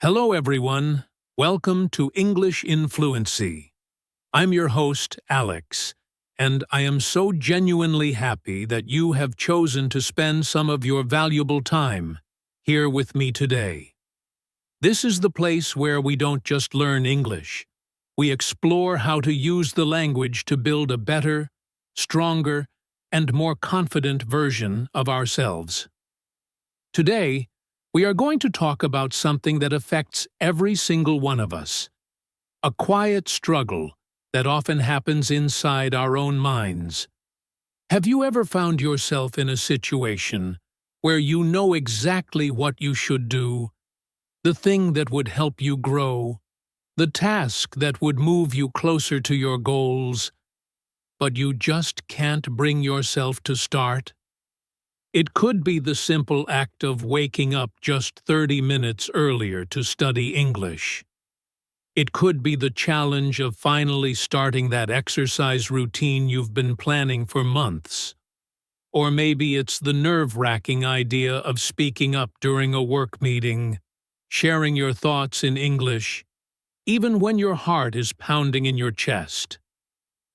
Hello, everyone. Welcome to English in Fluency. I'm your host, Alex, and I am so genuinely happy that you have chosen to spend some of your valuable time here with me today. This is the place where we don't just learn English. We explore how to use the language to build a better, stronger, and more confident version of ourselves. Today, we are going to talk about something that affects every single one of us. A quiet struggle that often happens inside our own minds. Have you ever found yourself in a situation where you know exactly what you should do, the thing that would help you grow, the task that would move you closer to your goals, but you just can't bring yourself to start? It could be the simple act of waking up just 30 minutes earlier to study English. It could be the challenge of finally starting that exercise routine you've been planning for months. Or maybe it's the nerve-wracking idea of speaking up during a work meeting, sharing your thoughts in English, even when your heart is pounding in your chest.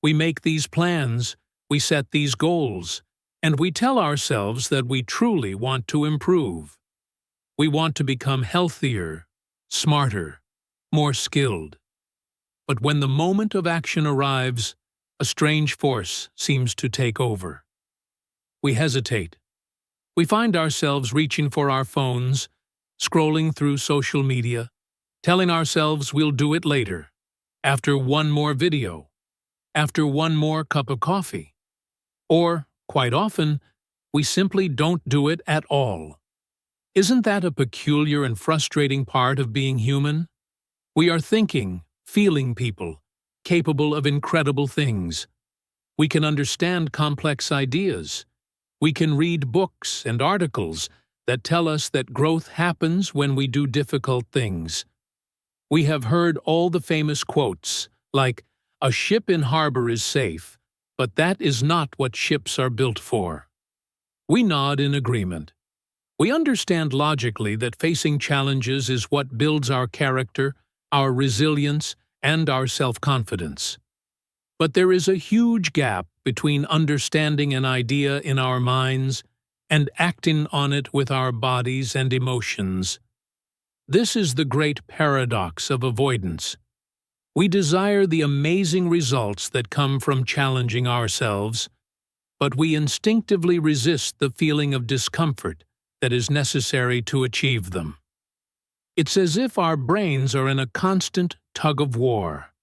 We make these plans, we set these goals, and we tell ourselves that we truly want to improve. We want to become healthier, smarter, more skilled. But when the moment of action arrives, a strange force seems to take over. We hesitate. We find ourselves reaching for our phones, scrolling through social media, telling ourselves we'll do it later, after one more video, after one more cup of coffee. Or, quite often, we simply don't do it at all. Isn't that a peculiar and frustrating part of being human? We are thinking, feeling people, capable of incredible things. We can understand complex ideas. We can read books and articles that tell us that growth happens when we do difficult things. We have heard all the famous quotes, like, "A ship in harbor is safe, but that is not what ships are built for." We nod in agreement. We understand logically that facing challenges is what builds our character, our resilience, and our self-confidence. But there is a huge gap between understanding an idea in our minds and acting on it with our bodies and emotions. This is the great paradox of avoidance. We desire the amazing results that come from challenging ourselves, but we instinctively resist the feeling of discomfort that is necessary to achieve them. It's as if our brains are in a constant tug-of-war.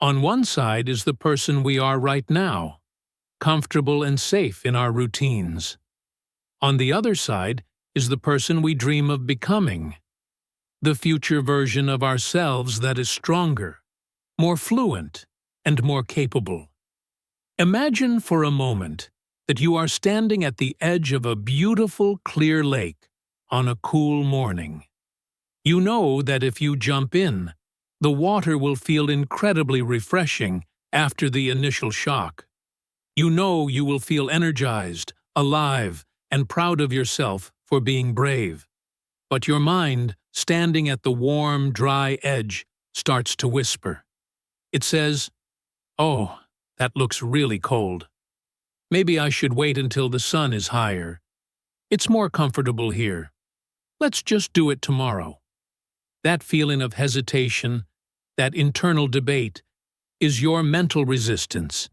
On one side is the person we are right now, comfortable and safe in our routines. On the other side is the person we dream of becoming, the future version of ourselves that is stronger, more fluent, and more capable. Imagine for a moment that you are standing at the edge of a beautiful, clear lake on a cool morning. You know that if you jump in, the water will feel incredibly refreshing after the initial shock. You know you will feel energized, alive, and proud of yourself for being brave. But your mind, standing at the warm, dry edge, starts to whisper. It says, "Oh, that looks really cold. Maybe I should wait until the sun is higher. It's more comfortable here. Let's just do it tomorrow." That feeling of hesitation, that internal debate, is your mental resistance.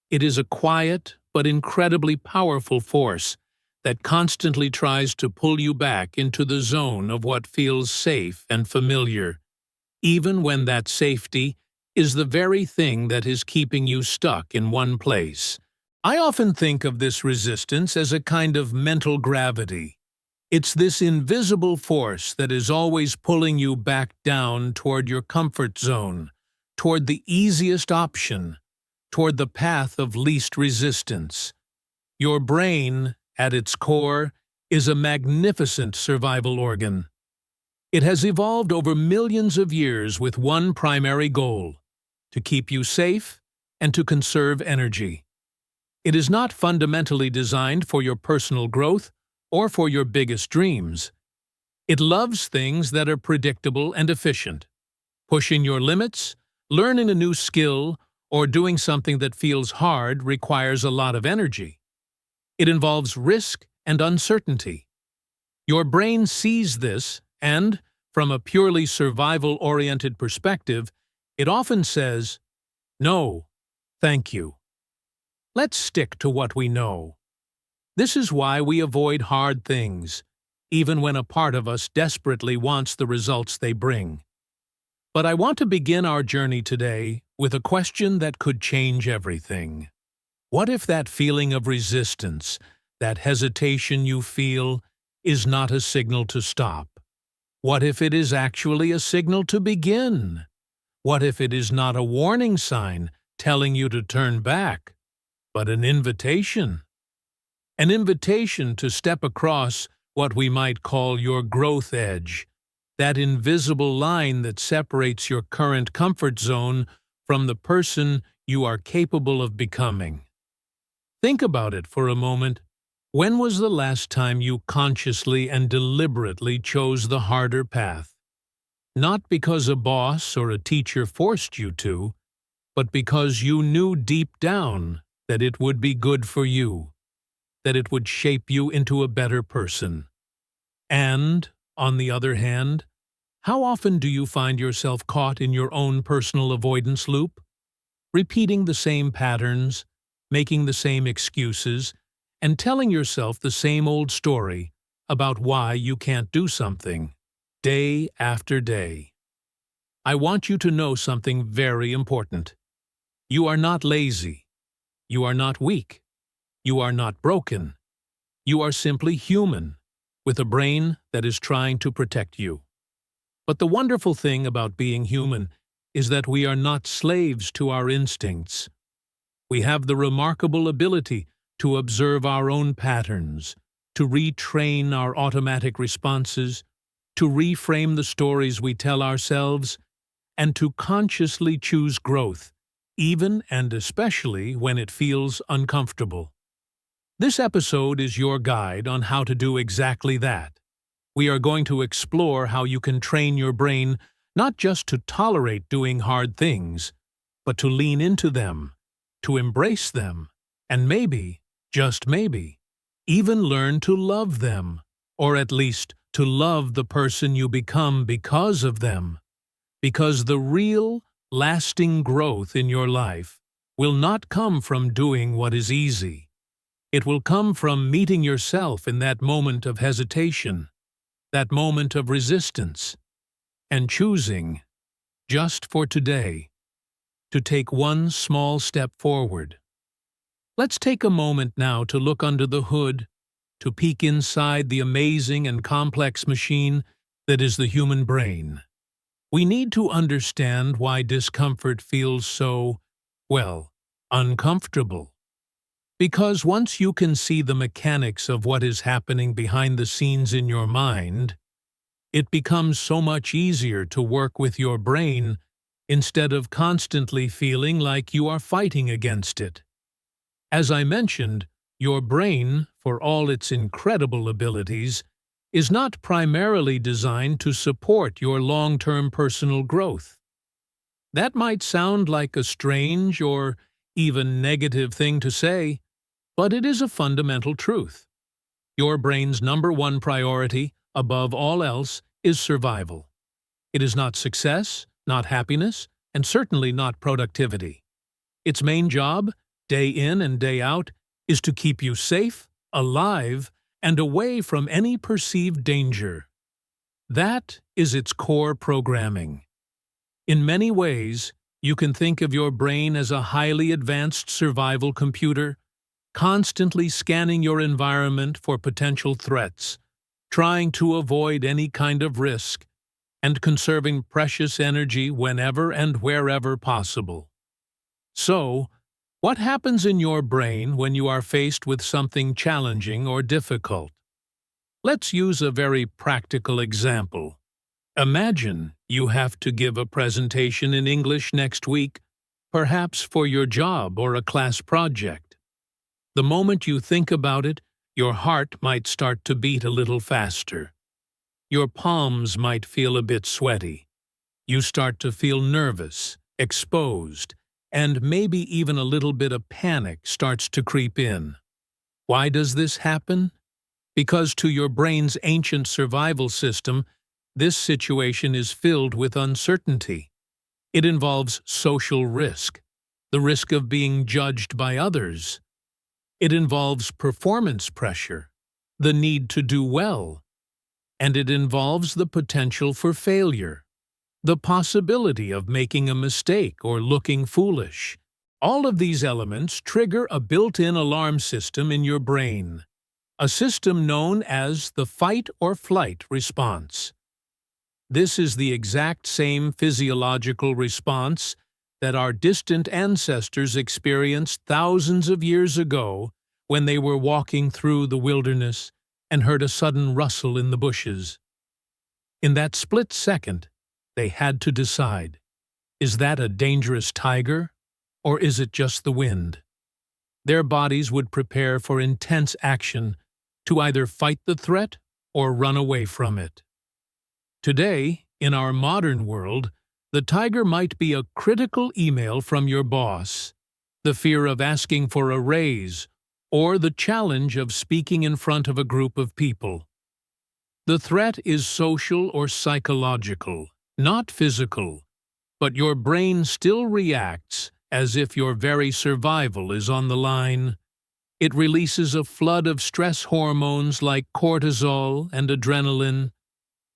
It is a quiet but incredibly powerful force that constantly tries to pull you back into the zone of what feels safe and familiar, even when that safety is the very thing that is keeping you stuck in one place. I often think of this resistance as a kind of mental gravity. It's this invisible force that is always pulling you back down toward your comfort zone, toward the easiest option, toward the path of least resistance. Your brain, at its core, is a magnificent survival organ. It has evolved over millions of years with one primary goal: to keep you safe and to conserve energy. It is not fundamentally designed for your personal growth or for your biggest dreams. It loves things that are predictable and efficient. Pushing your limits, learning a new skill, or doing something that feels hard requires a lot of energy. It involves risk and uncertainty. Your brain sees this and, from a purely survival-oriented perspective, it often says, "No, thank you." Let's stick to what we know. This is why we avoid hard things, even when a part of us desperately wants the results they bring. But I want to begin our journey today with a question that could change everything. What if that feeling of resistance, that hesitation you feel, is not a signal to stop? What if it is actually a signal to begin? What if it is not a warning sign telling you to turn back, but an invitation? An invitation to step across what we might call your growth edge, that invisible line that separates your current comfort zone from the person you are capable of becoming. Think about it for a moment. When was the last time you consciously and deliberately chose the harder path? Not because a boss or a teacher forced you to, but because you knew deep down that it would be good for you, that it would shape you into a better person. And, on the other hand, how often do you find yourself caught in your own personal avoidance loop? Repeating the same patterns, making the same excuses, and telling yourself the same old story about why you can't do something, day after day. I want you to know something very important. You are not lazy. You are not weak. You are not broken. You are simply human, with a brain that is trying to protect you. But the wonderful thing about being human is that we are not slaves to our instincts. We have the remarkable ability to observe our own patterns, to retrain our automatic responses, to reframe the stories we tell ourselves, and to consciously choose growth, even and especially when it feels uncomfortable. This episode is your guide on how to do exactly that. We are going to explore how you can train your brain not just to tolerate doing hard things, but to lean into them, to embrace them, and maybe, just maybe, even learn to love them, or at least to love the person you become because of them. Because the real, lasting growth in your life will not come from doing what is easy. It will come from meeting yourself in that moment of hesitation, that moment of resistance, and choosing, just for today, to take one small step forward. Let's take a moment now to look under the hood, to peek inside the amazing and complex machine that is the human brain. We need to understand why discomfort feels so, well, uncomfortable. Because once you can see the mechanics of what is happening behind the scenes in your mind, it becomes so much easier to work with your brain instead of constantly feeling like you are fighting against it. As I mentioned, your brain, for all its incredible abilities, is not primarily designed to support your long-term personal growth. That might sound like a strange or even negative thing to say, but it is a fundamental truth. Your brain's number one priority, above all else, is survival. It is not success, not happiness, and certainly not productivity. Its main job, day in and day out, is to keep you safe, alive, and away from any perceived danger. That is its core programming. In many ways, you can think of your brain as a highly advanced survival computer, constantly scanning your environment for potential threats, trying to avoid any kind of risk, and conserving precious energy whenever and wherever possible. So, what happens in your brain when you are faced with something challenging or difficult? Let's use a very practical example. Imagine you have to give a presentation in English next week, perhaps for your job or a class project. The moment you think about it, your heart might start to beat a little faster. Your palms might feel a bit sweaty. You start to feel nervous, exposed, and maybe even a little bit of panic starts to creep in. Why does this happen? Because to your brain's ancient survival system, this situation is filled with uncertainty. It involves social risk, the risk of being judged by others. It involves performance pressure, the need to do well, and it involves the potential for failure, the possibility of making a mistake or looking foolish. All of these elements trigger a built-in alarm system in your brain, a system known as the fight or flight response. This is the exact same physiological response that our distant ancestors experienced thousands of years ago when they were walking through the wilderness and heard a sudden rustle in the bushes. In that split second, they had to decide, is that a dangerous tiger, or is it just the wind? Their bodies would prepare for intense action to either fight the threat or run away from it. Today, in our modern world, the tiger might be a critical email from your boss, the fear of asking for a raise, or the challenge of speaking in front of a group of people. The threat is social or psychological, not physical, but your brain still reacts as if your very survival is on the line. It releases a flood of stress hormones like cortisol and adrenaline.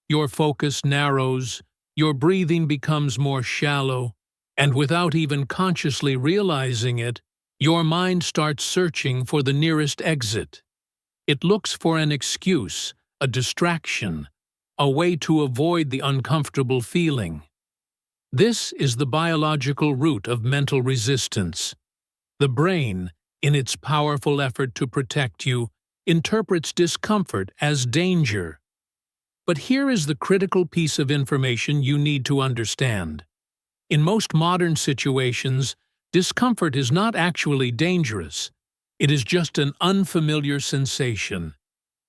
Your focus narrows, your breathing becomes more shallow, and without even consciously realizing it, your mind starts searching for the nearest exit. It looks for an excuse, a distraction, a way to avoid the uncomfortable feeling. This is the biological root of mental resistance. The brain, in its powerful effort to protect you, interprets discomfort as danger. But here is the critical piece of information you need to understand. In most modern situations, discomfort is not actually dangerous. It is just an unfamiliar sensation.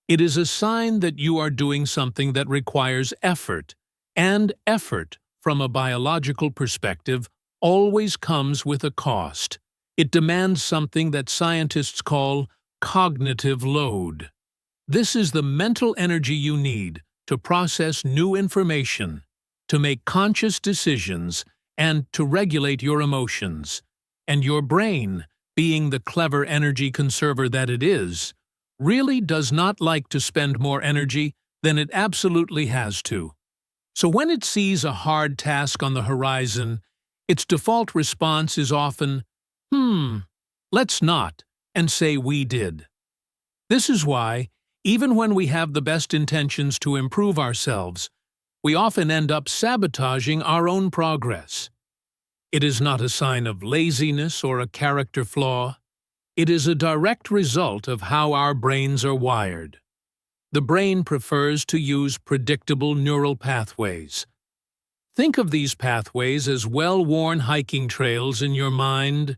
It is a sign that you are doing something that requires effort, and effort, from a biological perspective, always comes with a cost. It demands something that scientists call cognitive load. This is the mental energy you need to process new information, to make conscious decisions, and to regulate your emotions. And your brain, being the clever energy conserver that it is, really does not like to spend more energy than it absolutely has to. So when it sees a hard task on the horizon, its default response is often, let's not, and say we did. This is why, even when we have the best intentions to improve ourselves, we often end up sabotaging our own progress. It is not a sign of laziness or a character flaw. It is a direct result of how our brains are wired. The brain prefers to use predictable neural pathways. Think of these pathways as well-worn hiking trails in your mind.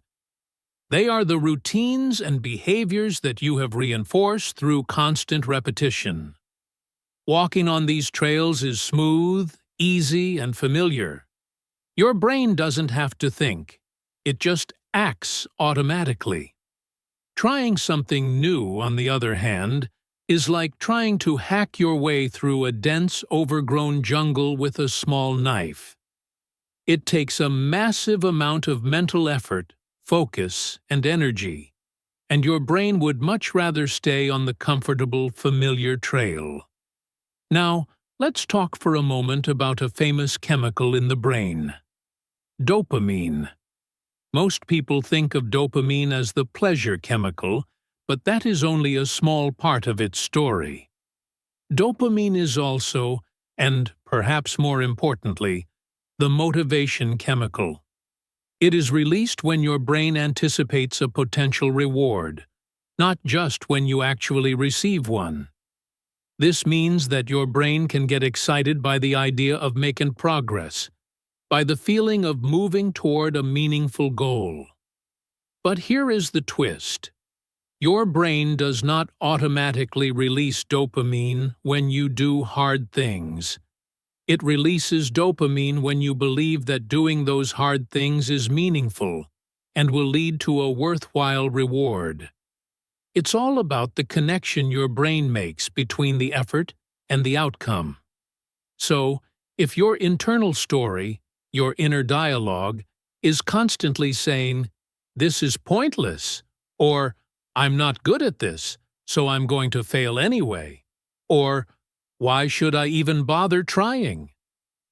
They are the routines and behaviors that you have reinforced through constant repetition. Walking on these trails is smooth, easy, and familiar. Your brain doesn't have to think. It just acts automatically. Trying something new, on the other hand, is like trying to hack your way through a dense, overgrown jungle with a small knife. It takes a massive amount of mental effort, focus, and energy, and your brain would much rather stay on the comfortable, familiar trail. Now, let's talk for a moment about a famous chemical in the brain: dopamine. Most people think of dopamine as the pleasure chemical, but that is only a small part of its story. Dopamine is also, and perhaps more importantly, the motivation chemical. It is released when your brain anticipates a potential reward, not just when you actually receive one. This means that your brain can get excited by the idea of making progress, by the feeling of moving toward a meaningful goal. But here is the twist. Your brain does not automatically release dopamine when you do hard things. It releases dopamine when you believe that doing those hard things is meaningful and will lead to a worthwhile reward. It's all about the connection your brain makes between the effort and the outcome. So, if your internal story, your inner dialogue, is constantly saying, "This is pointless," or "I'm not good at this, so I'm going to fail anyway," or "Why should I even bother trying?"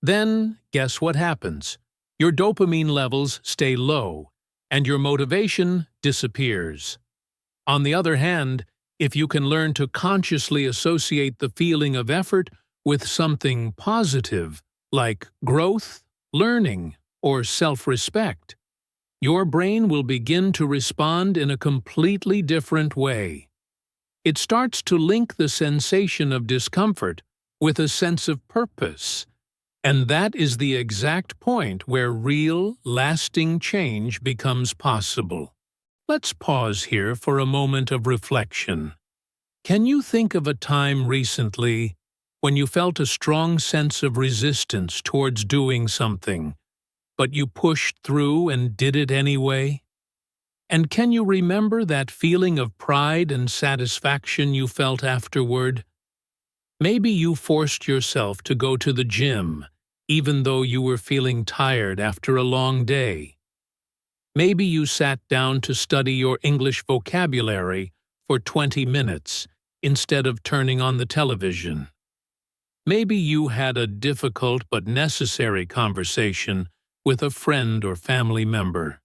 then guess what happens? Your dopamine levels stay low, and your motivation disappears. On the other hand, if you can learn to consciously associate the feeling of effort with something positive, like growth, learning, or self-respect, your brain will begin to respond in a completely different way. It starts to link the sensation of discomfort with a sense of purpose, and that is the exact point where real, lasting change becomes possible. Let's pause here for a moment of reflection. Can you think of a time recently when you felt a strong sense of resistance towards doing something, but you pushed through and did it anyway? And can you remember that feeling of pride and satisfaction you felt afterward? Maybe you forced yourself to go to the gym, even though you were feeling tired after a long day. Maybe you sat down to study your English vocabulary for 20 minutes instead of turning on the television. Maybe you had a difficult but necessary conversation with a friend or family member.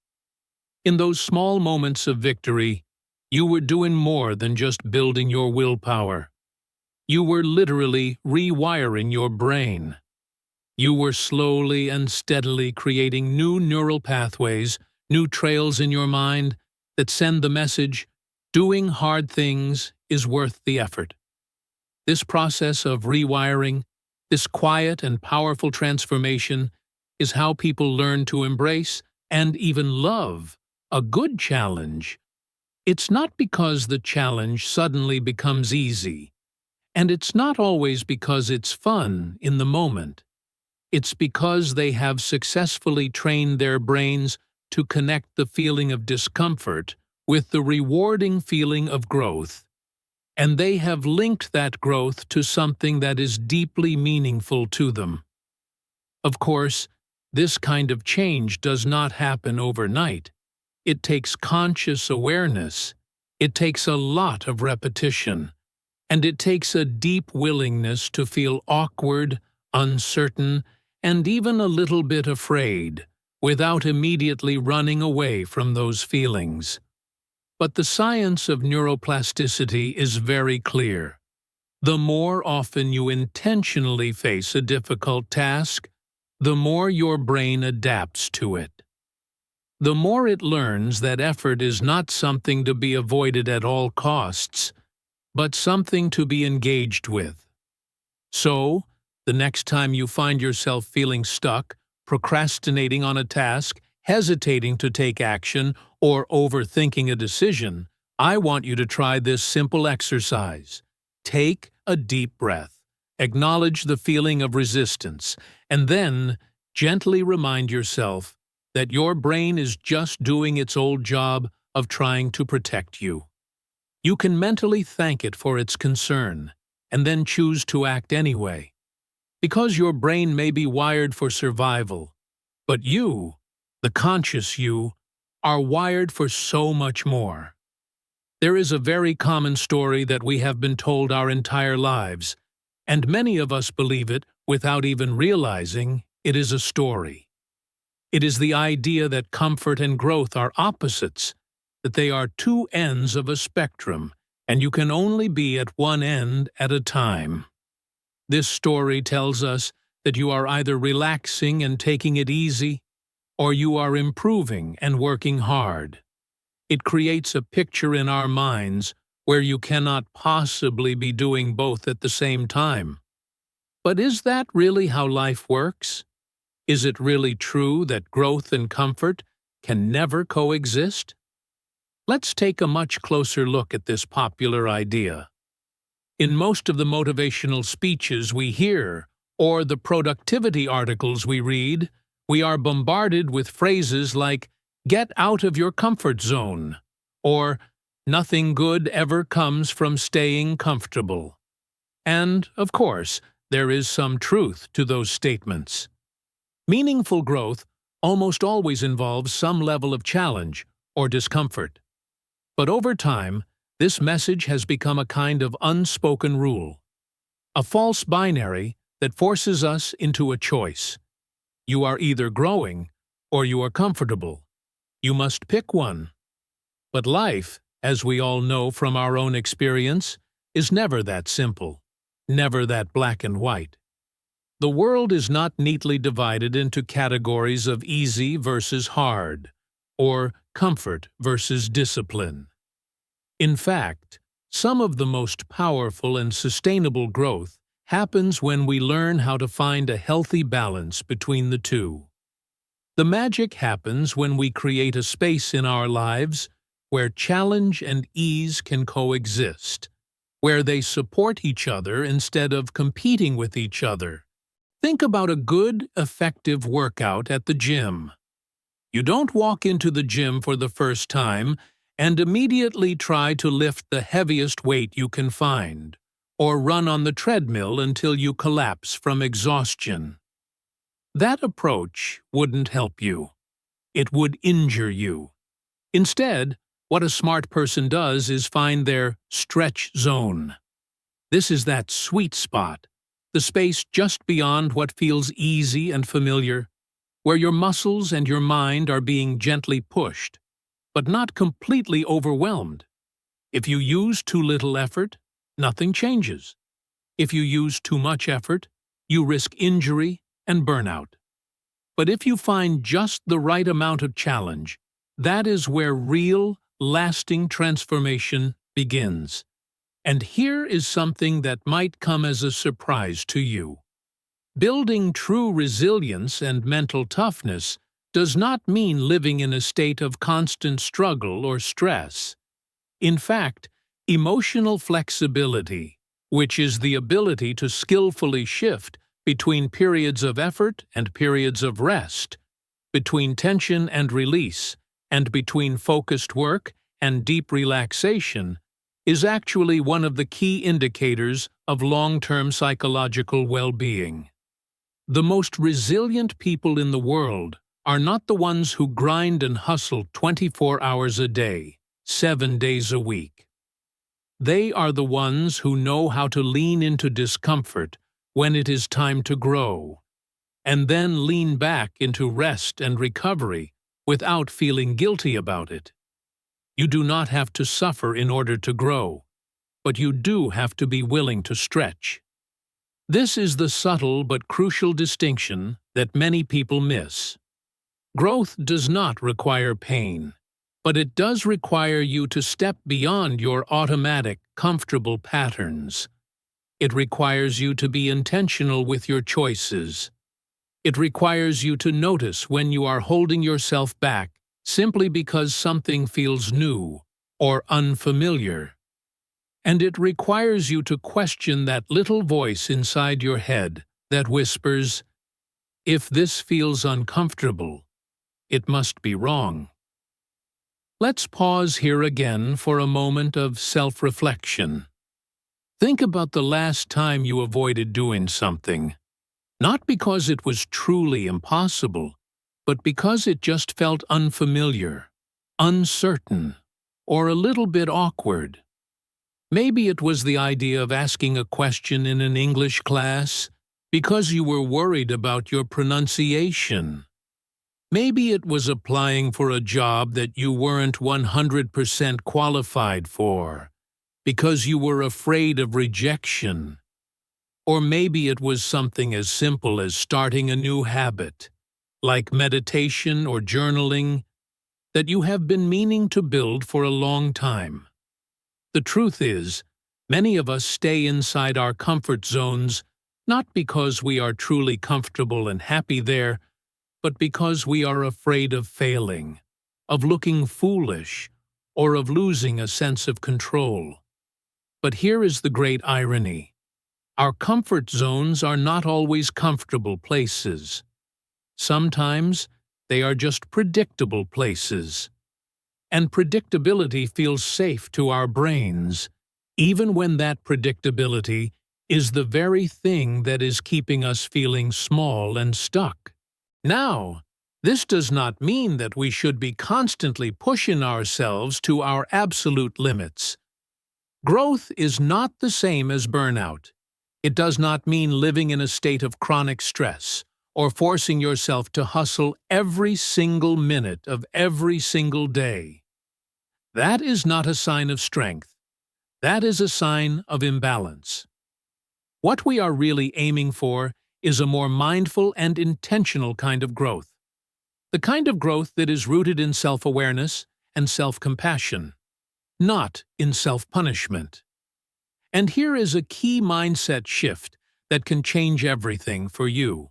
In those small moments of victory, you were doing more than just building your willpower. You were literally rewiring your brain. You were slowly and steadily creating new neural pathways, new trails in your mind that send the message, doing hard things is worth the effort. This process of rewiring, this quiet and powerful transformation, is how people learn to embrace and even love a good challenge. It's not because the challenge suddenly becomes easy, and it's not always because it's fun in the moment. It's because they have successfully trained their brains to connect the feeling of discomfort with the rewarding feeling of growth, and they have linked that growth to something that is deeply meaningful to them. Of course, this kind of change does not happen overnight. It takes conscious awareness, it takes a lot of repetition, and it takes a deep willingness to feel awkward, uncertain, and even a little bit afraid, without immediately running away from those feelings. But the science of neuroplasticity is very clear. The more often you intentionally face a difficult task, the more your brain adapts to it. The more it learns that effort is not something to be avoided at all costs, but something to be engaged with. So, the next time you find yourself feeling stuck, procrastinating on a task, hesitating to take action, or overthinking a decision, I want you to try this simple exercise. Take a deep breath, acknowledge the feeling of resistance, and then gently remind yourself that your brain is just doing its old job of trying to protect you. You can mentally thank it for its concern, and then choose to act anyway. Because your brain may be wired for survival, but you, the conscious you, are wired for so much more. There is a very common story that we have been told our entire lives, and many of us believe it without even realizing it is a story. It is the idea that comfort and growth are opposites, that they are two ends of a spectrum, and you can only be at one end at a time. This story tells us that you are either relaxing and taking it easy, or you are improving and working hard. It creates a picture in our minds where you cannot possibly be doing both at the same time. But is that really how life works? Is it really true that growth and comfort can never coexist? Let's take a much closer look at this popular idea. In most of the motivational speeches we hear, or the productivity articles we read, we are bombarded with phrases like, "Get out of your comfort zone," or "Nothing good ever comes from staying comfortable." And, of course, there is some truth to those statements. Meaningful growth almost always involves some level of challenge or discomfort. But over time, this message has become a kind of unspoken rule, a false binary that forces us into a choice. You are either growing or you are comfortable. You must pick one. But life, as we all know from our own experience, is never that simple, never that black and white. The world is not neatly divided into categories of easy versus hard, or comfort versus discipline. In fact, some of the most powerful and sustainable growth happens when we learn how to find a healthy balance between the two. The magic happens when we create a space in our lives where challenge and ease can coexist, where they support each other instead of competing with each other. Think about a good, effective workout at the gym. You don't walk into the gym for the first time and immediately try to lift the heaviest weight you can find, or run on the treadmill until you collapse from exhaustion. That approach wouldn't help you. It would injure you. Instead, what a smart person does is find their stretch zone. This is that sweet spot, the space just beyond what feels easy and familiar, where your muscles and your mind are being gently pushed, but not completely overwhelmed. If you use too little effort, nothing changes. If you use too much effort, you risk injury and burnout. But if you find just the right amount of challenge, that is where real, lasting transformation begins. And here is something that might come as a surprise to you. Building true resilience and mental toughness does not mean living in a state of constant struggle or stress. In fact, emotional flexibility, which is the ability to skillfully shift between periods of effort and periods of rest, between tension and release, and between focused work and deep relaxation, is actually one of the key indicators of long-term psychological well-being. The most resilient people in the world are not the ones who grind and hustle 24 hours a day, 7 days a week. They are the ones who know how to lean into discomfort when it is time to grow, and then lean back into rest and recovery without feeling guilty about it. You do not have to suffer in order to grow, but you do have to be willing to stretch. This is the subtle but crucial distinction that many people miss. Growth does not require pain, but it does require you to step beyond your automatic, comfortable patterns. It requires you to be intentional with your choices. It requires you to notice when you are holding yourself back simply because something feels new or unfamiliar. And it requires you to question that little voice inside your head that whispers, "If this feels uncomfortable, it must be wrong." Let's pause here again for a moment of self-reflection. Think about the last time you avoided doing something, not because it was truly impossible, but because it just felt unfamiliar, uncertain, or a little bit awkward. Maybe it was the idea of asking a question in an English class because you were worried about your pronunciation. Maybe it was applying for a job that you weren't 100% qualified for because you were afraid of rejection. Or maybe it was something as simple as starting a new habit, like meditation or journaling, that you have been meaning to build for a long time. The truth is, many of us stay inside our comfort zones not because we are truly comfortable and happy there, but because we are afraid of failing, of looking foolish, or of losing a sense of control. But here is the great irony. Our comfort zones are not always comfortable places. Sometimes they are just predictable places. And predictability feels safe to our brains, even when that predictability is the very thing that is keeping us feeling small and stuck. Now, this does not mean that we should be constantly pushing ourselves to our absolute limits. Growth is not the same as burnout. It does not mean living in a state of chronic stress or forcing yourself to hustle every single minute of every single day. That is not a sign of strength. That is a sign of imbalance. What we are really aiming for is a more mindful and intentional kind of growth. The kind of growth that is rooted in self-awareness and self-compassion, not in self-punishment. And here is a key mindset shift that can change everything for you.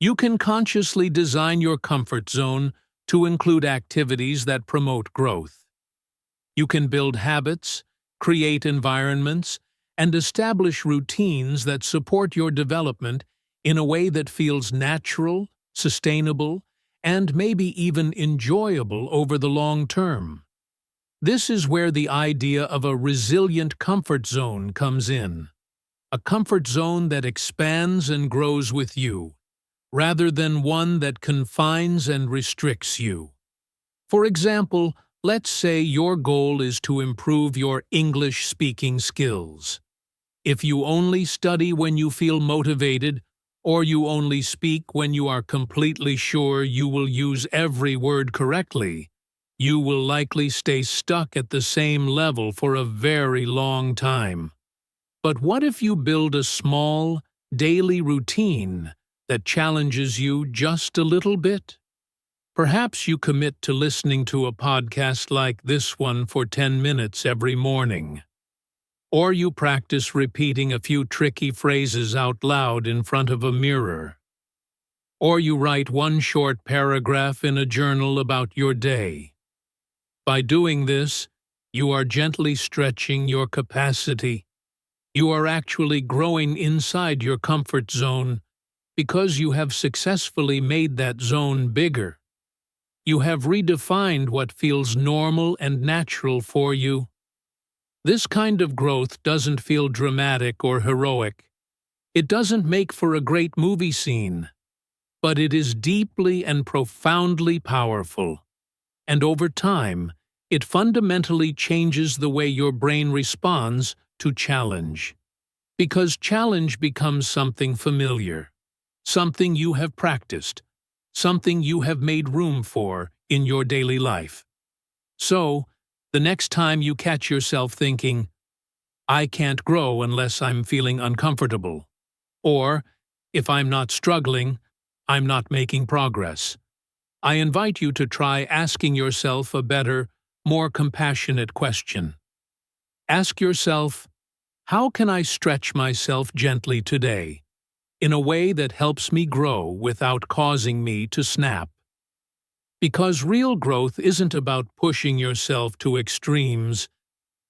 You can consciously design your comfort zone to include activities that promote growth. You can build habits, create environments, and establish routines that support your development in a way that feels natural, sustainable, and maybe even enjoyable over the long term. This is where the idea of a resilient comfort zone comes in. A comfort zone that expands and grows with you, rather than one that confines and restricts you. For example, let's say your goal is to improve your English speaking skills. If you only study when you feel motivated, or you only speak when you are completely sure you will use every word correctly, you will likely stay stuck at the same level for a very long time. But what if you build a small, daily routine that challenges you just a little bit? Perhaps you commit to listening to a podcast like this one for 10 minutes every morning. Or you practice repeating a few tricky phrases out loud in front of a mirror. Or you write one short paragraph in a journal about your day. By doing this, you are gently stretching your capacity. You are actually growing inside your comfort zone because you have successfully made that zone bigger. You have redefined what feels normal and natural for you. This kind of growth doesn't feel dramatic or heroic. It doesn't make for a great movie scene, but it is deeply and profoundly powerful. And over time, it fundamentally changes the way your brain responds to challenge. Because challenge becomes something familiar, something you have practiced, something you have made room for in your daily life. So, the next time you catch yourself thinking, I can't grow unless I'm feeling uncomfortable, or, if I'm not struggling, I'm not making progress, I invite you to try asking yourself a better, more compassionate question. Ask yourself, how can I stretch myself gently today, in a way that helps me grow without causing me to snap? Because real growth isn't about pushing yourself to extremes.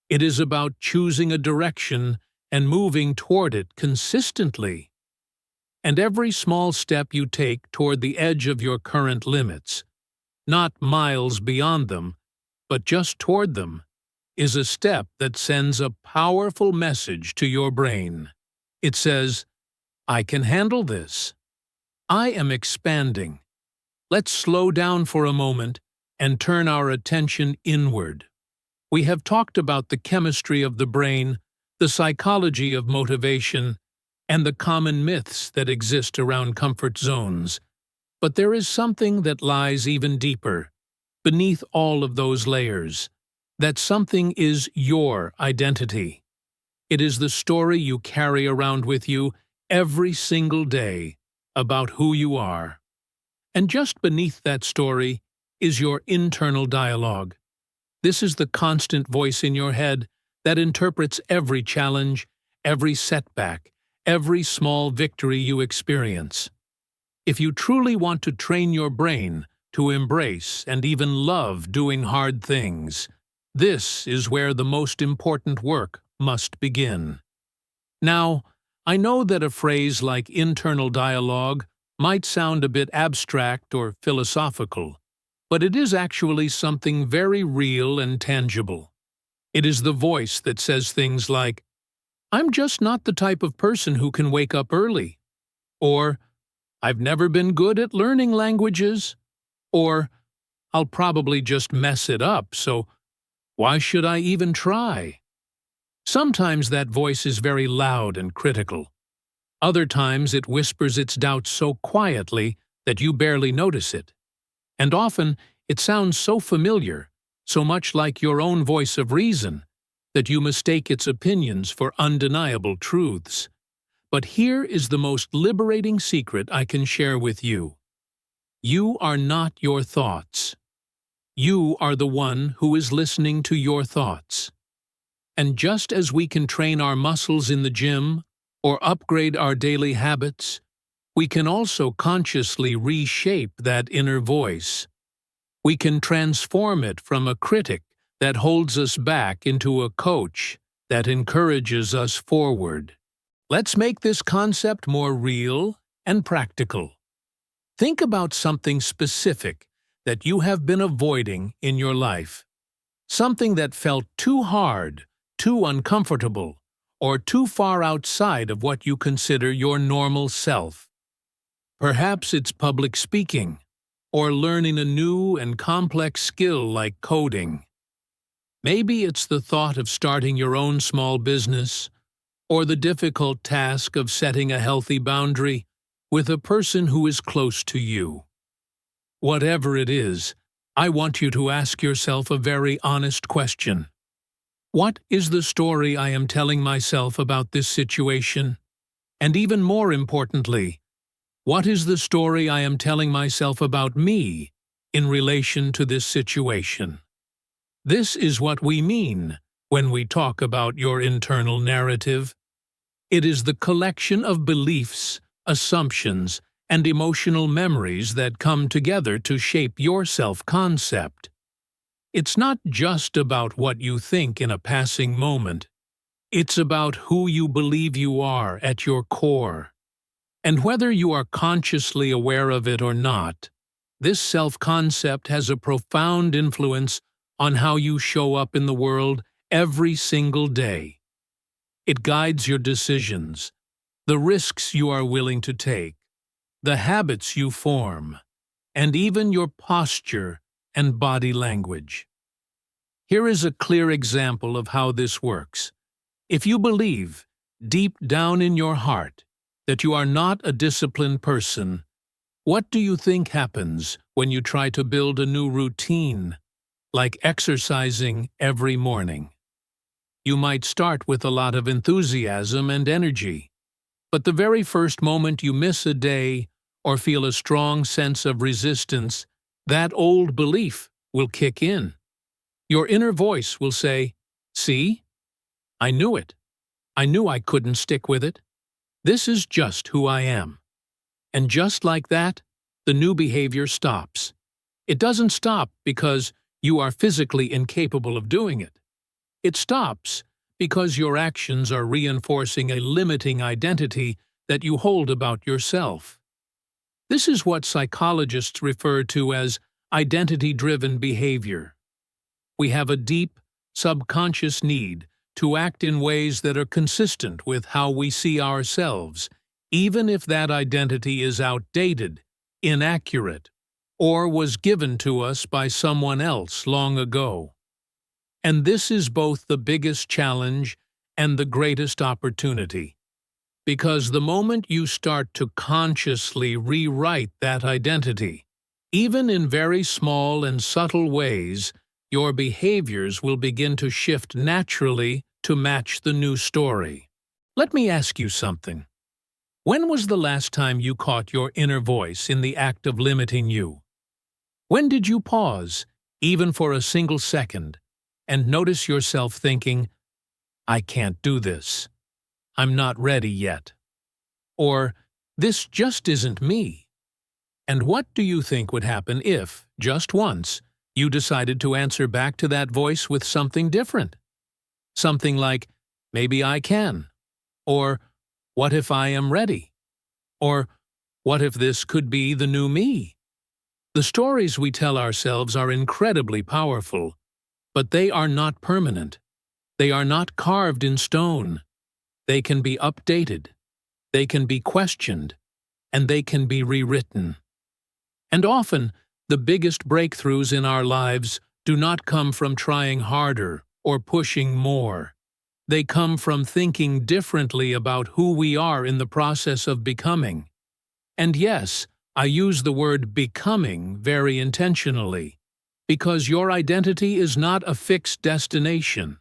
It is about choosing a direction and moving toward it consistently. And every small step you take toward the edge of your current limits, not miles beyond them, but just toward them, is a step that sends a powerful message to your brain. It says, I can handle this. I am expanding. Let's slow down for a moment and turn our attention inward. We have talked about the chemistry of the brain, the psychology of motivation, and the common myths that exist around comfort zones. But there is something that lies even deeper, beneath all of those layers. That something is your identity. It is the story you carry around with you every single day about who you are. And just beneath that story is your internal dialogue. This is the constant voice in your head that interprets every challenge, every setback, every small victory you experience. If you truly want to train your brain to embrace and even love doing hard things, This is where the most important work must begin. Now, I know that a phrase like internal dialogue might sound a bit abstract or philosophical, but it is actually something very real and tangible. It is the voice that says things like, "I'm just not the type of person who can wake up early," or "I've never been good at learning languages," or "I'll probably just mess it up, so why should I even try?" Sometimes that voice is very loud and critical. Other times it whispers its doubts so quietly that you barely notice it. And often it sounds so familiar, so much like your own voice of reason, that you mistake its opinions for undeniable truths. But here is the most liberating secret I can share with you. You are not your thoughts. You are the one who is listening to your thoughts. And just as we can train our muscles in the gym or upgrade our daily habits, we can also consciously reshape that inner voice. We can transform it from a critic that holds us back into a coach that encourages us forward. Let's make this concept more real and practical. Think about something specific that you have been avoiding in your life. Something that felt too hard, too uncomfortable, or too far outside of what you consider your normal self. Perhaps it's public speaking, or learning a new and complex skill like coding. Maybe it's the thought of starting your own small business, or the difficult task of setting a healthy boundary with a person who is close to you. Whatever it is, I want you to ask yourself a very honest question. What is the story I am telling myself about this situation? And even more importantly, what is the story I am telling myself about me in relation to this situation? This is what we mean when we talk about your internal narrative. It is the collection of beliefs, assumptions, and emotional memories that come together to shape your self-concept. It's not just about what you think in a passing moment. It's about who you believe you are at your core. And whether you are consciously aware of it or not, this self-concept has a profound influence on how you show up in the world every single day. It guides your decisions, the risks you are willing to take, the habits you form, and even your posture and body language. Here is a clear example of how this works. If you believe, deep down in your heart, that you are not a disciplined person, what do you think happens when you try to build a new routine, like exercising every morning? You might start with a lot of enthusiasm and energy, but the very first moment you miss a day or feel a strong sense of resistance, that old belief will kick in. Your inner voice will say, "See? I knew it. I knew I couldn't stick with it. This is just who I am." And just like that, the new behavior stops. It doesn't stop because you are physically incapable of doing it. It stops because your actions are reinforcing a limiting identity that you hold about yourself. This is what psychologists refer to as identity-driven behavior. We have a deep, subconscious need to act in ways that are consistent with how we see ourselves, even if that identity is outdated, inaccurate, or was given to us by someone else long ago. And this is both the biggest challenge and the greatest opportunity. Because the moment you start to consciously rewrite that identity, even in very small and subtle ways, your behaviors will begin to shift naturally to match the new story. Let me ask you something. When was the last time you caught your inner voice in the act of limiting you? When did you pause, even for a single second, and notice yourself thinking, "I can't do this. I'm not ready yet." Or, "This just isn't me"? And what do you think would happen if, just once, you decided to answer back to that voice with something different. Something like, maybe I can, or what if I am ready, or what if this could be the new me? The stories we tell ourselves are incredibly powerful, but they are not permanent. They are not carved in stone. They can be updated, they can be questioned, and they can be rewritten. And often, the biggest breakthroughs in our lives do not come from trying harder or pushing more. They come from thinking differently about who we are in the process of becoming. And yes, I use the word becoming very intentionally, because your identity is not a fixed destination.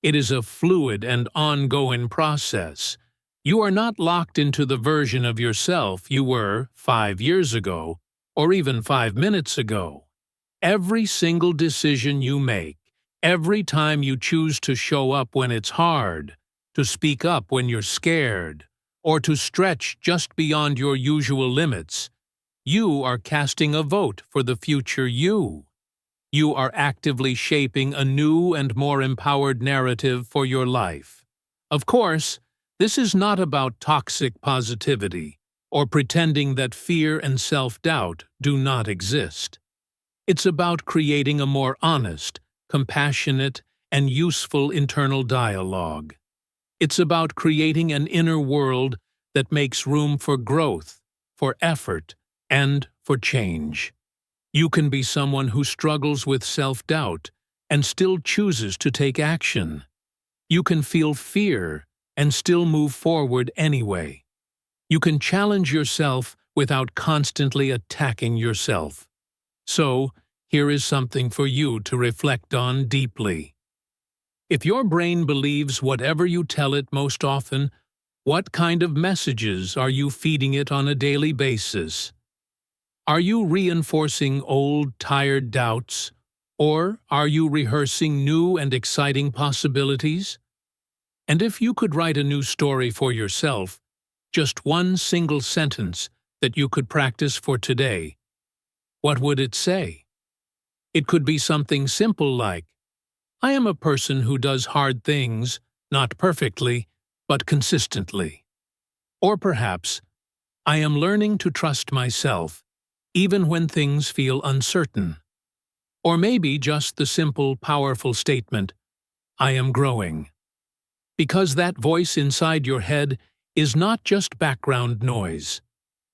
It is a fluid and ongoing process. You are not locked into the version of yourself you were 5 years ago, or even 5 minutes ago. Every single decision you make, every time you choose to show up when it's hard, to speak up when you're scared, or to stretch just beyond your usual limits, you are casting a vote for the future you. You are actively shaping a new and more empowered narrative for your life. Of course, this is not about toxic positivity or pretending that fear and self-doubt do not exist. It's about creating a more honest, compassionate, and useful internal dialogue. It's about creating an inner world that makes room for growth, for effort, and for change. You can be someone who struggles with self-doubt and still chooses to take action. You can feel fear and still move forward anyway. You can challenge yourself without constantly attacking yourself. So, here is something for you to reflect on deeply. If your brain believes whatever you tell it most often, what kind of messages are you feeding it on a daily basis? Are you reinforcing old, tired doubts, or are you rehearsing new and exciting possibilities? And if you could write a new story for yourself, just one single sentence that you could practice for today, what would it say? It could be something simple like, I am a person who does hard things, not perfectly, but consistently. Or perhaps, I am learning to trust myself, even when things feel uncertain. Or maybe just the simple, powerful statement, I am growing. Because that voice inside your head is not just background noise.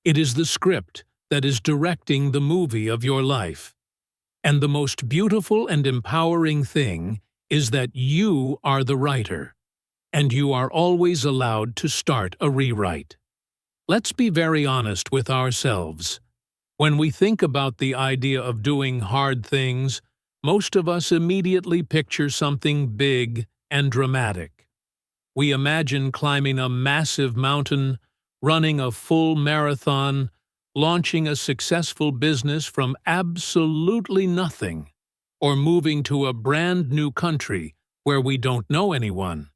It is the script that is directing the movie of your life. And the most beautiful and empowering thing is that you are the writer, and you are always allowed to start a rewrite. Let's be very honest with ourselves. When we think about the idea of doing hard things, most of us immediately picture something big and dramatic. We imagine climbing a massive mountain, running a full marathon, launching a successful business from absolutely nothing, or moving to a brand new country where we don't know anyone.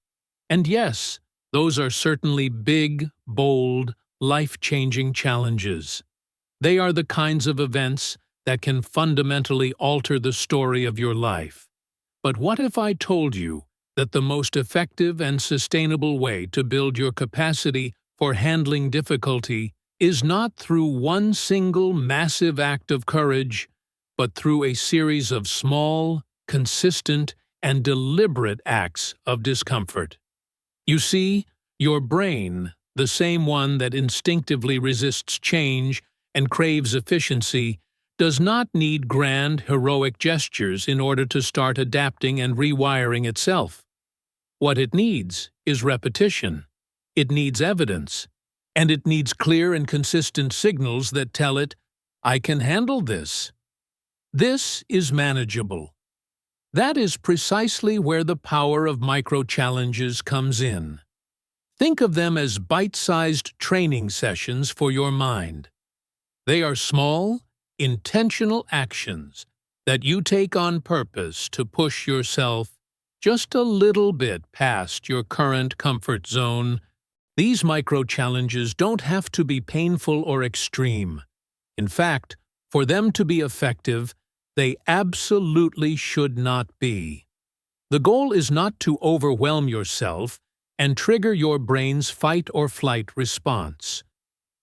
And yes, those are certainly big, bold, life-changing challenges. They are the kinds of events that can fundamentally alter the story of your life. But what if I told you that the most effective and sustainable way to build your capacity for handling difficulty is not through one single massive act of courage, but through a series of small, consistent, and deliberate acts of discomfort? You see, your brain, the same one that instinctively resists change and craves efficiency, does not need grand, heroic gestures in order to start adapting and rewiring itself. What it needs is repetition. It needs evidence. And it needs clear and consistent signals that tell it, I can handle this. This is manageable. That is precisely where the power of micro-challenges comes in. Think of them as bite-sized training sessions for your mind. They are small, intentional actions that you take on purpose to push yourself just a little bit past your current comfort zone. These micro-challenges don't have to be painful or extreme. In fact, for them to be effective, They absolutely should not be. The goal is not to overwhelm yourself and trigger your brain's fight-or-flight response.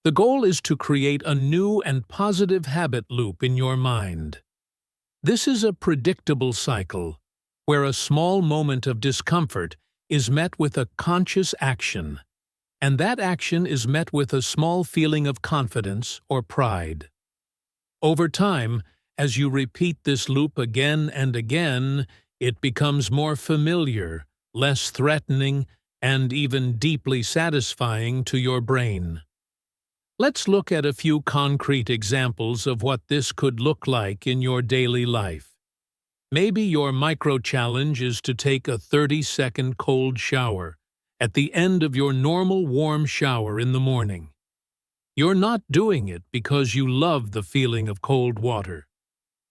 The goal is to create a new and positive habit loop in your mind. This is a predictable cycle, where a small moment of discomfort is met with a conscious action, and that action is met with a small feeling of confidence or pride. Over time, as you repeat this loop again and again, it becomes more familiar, less threatening, and even deeply satisfying to your brain. Let's look at a few concrete examples of what this could look like in your daily life. Maybe your micro-challenge is to take a 30-second cold shower at the end of your normal warm shower in the morning. You're not doing it because you love the feeling of cold water,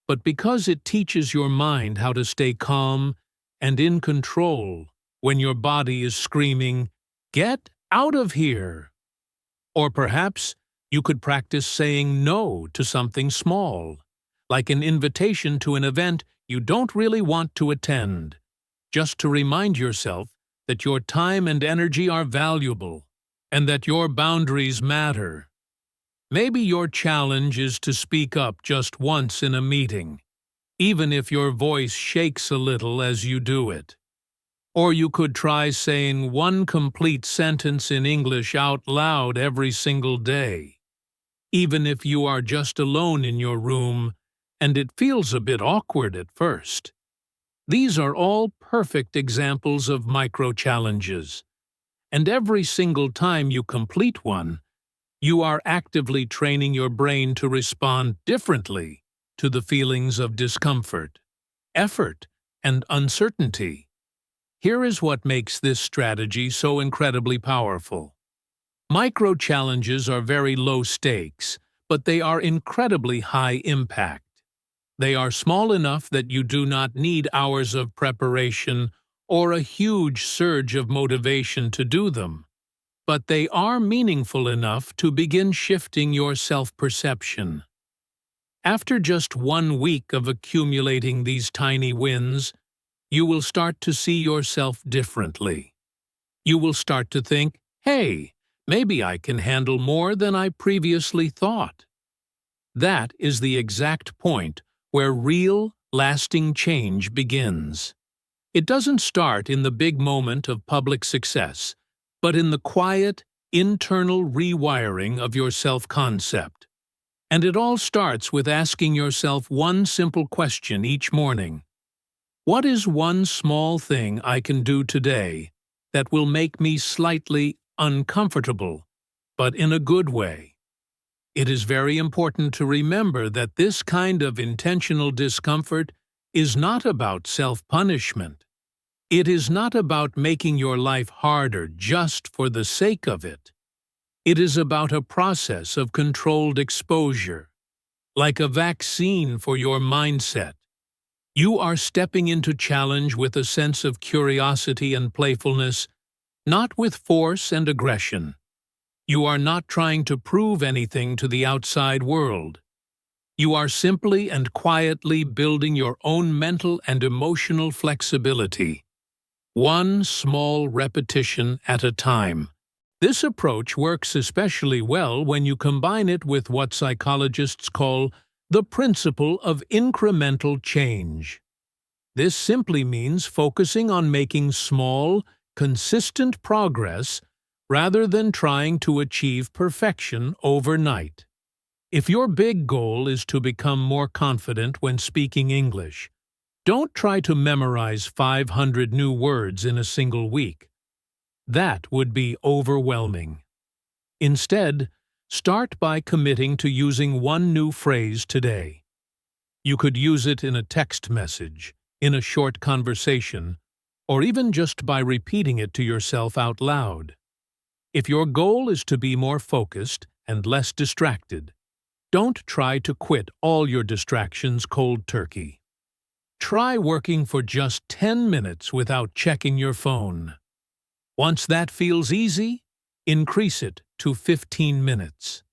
but because it teaches your mind how to stay calm and in control when your body is screaming, "Get out of here!" Or perhaps you could practice saying no to something small, like an invitation to an event you don't really want to attend, just to remind yourself that your time and energy are valuable and that your boundaries matter. Maybe your challenge is to speak up just once in a meeting, even if your voice shakes a little as you do it. Or you could try saying one complete sentence in English out loud every single day, even if you are just alone in your room and it feels a bit awkward at first. These are all perfect examples of micro-challenges, and every single time you complete one, you are actively training your brain to respond differently to the feelings of discomfort, effort, and uncertainty. Here is what makes this strategy so incredibly powerful. Micro-challenges are very low stakes, but they are incredibly high impact. They are small enough that you do not need hours of preparation or a huge surge of motivation to do them, but they are meaningful enough to begin shifting your self-perception. After just 1 week of accumulating these tiny wins, you will start to see yourself differently. You will start to think, "Hey, maybe I can handle more than I previously thought." That is the exact point where real, lasting change begins. It doesn't start in the big moment of public success, but in the quiet, internal rewiring of your self-concept. And it all starts with asking yourself one simple question each morning. What is one small thing I can do today that will make me slightly uncomfortable, but in a good way? It is very important to remember that this kind of intentional discomfort is not about self-punishment. It is not about making your life harder just for the sake of it. It is about a process of controlled exposure, like a vaccine for your mindset. You are stepping into challenge with a sense of curiosity and playfulness, not with force and aggression. You are not trying to prove anything to the outside world. You are simply and quietly building your own mental and emotional flexibility, one small repetition at a time. This approach works especially well when you combine it with what psychologists call the principle of incremental change. This simply means focusing on making small, consistent progress rather than trying to achieve perfection overnight. If your big goal is to become more confident when speaking English, don't try to memorize 500 new words in a single week. That would be overwhelming. Instead, start by committing to using one new phrase today. You could use it in a text message, in a short conversation, or even just by repeating it to yourself out loud. If your goal is to be more focused and less distracted, don't try to quit all your distractions cold turkey. Try working for just 10 minutes without checking your phone. Once that feels easy, increase it to 15 minutes.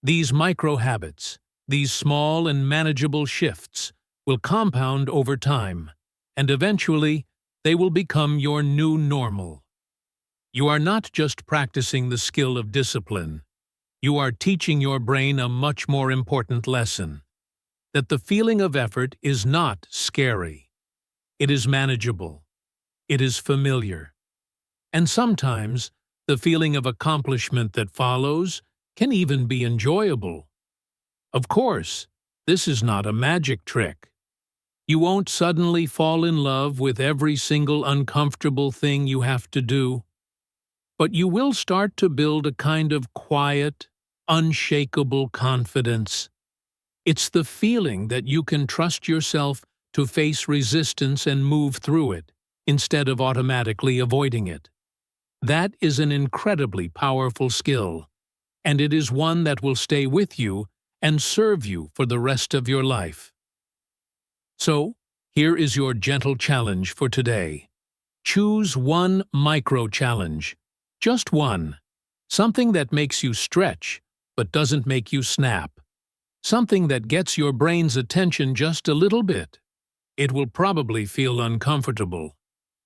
These micro habits, these small and manageable shifts, will compound over time, and eventually they will become your new normal. You are not just practicing the skill of discipline. You are teaching your brain a much more important lesson: that the feeling of effort is not scary. It is manageable. It is familiar. And sometimes, the feeling of accomplishment that follows can even be enjoyable. Of course, this is not a magic trick. You won't suddenly fall in love with every single uncomfortable thing you have to do, but you will start to build a kind of quiet, unshakable confidence. It's the feeling that you can trust yourself to face resistance and move through it, instead of automatically avoiding it. That is an incredibly powerful skill, and it is one that will stay with you and serve you for the rest of your life. So, here is your gentle challenge for today. Choose one micro-challenge. Just one. Something that makes you stretch, but doesn't make you snap. Something that gets your brain's attention just a little bit. It will probably feel uncomfortable.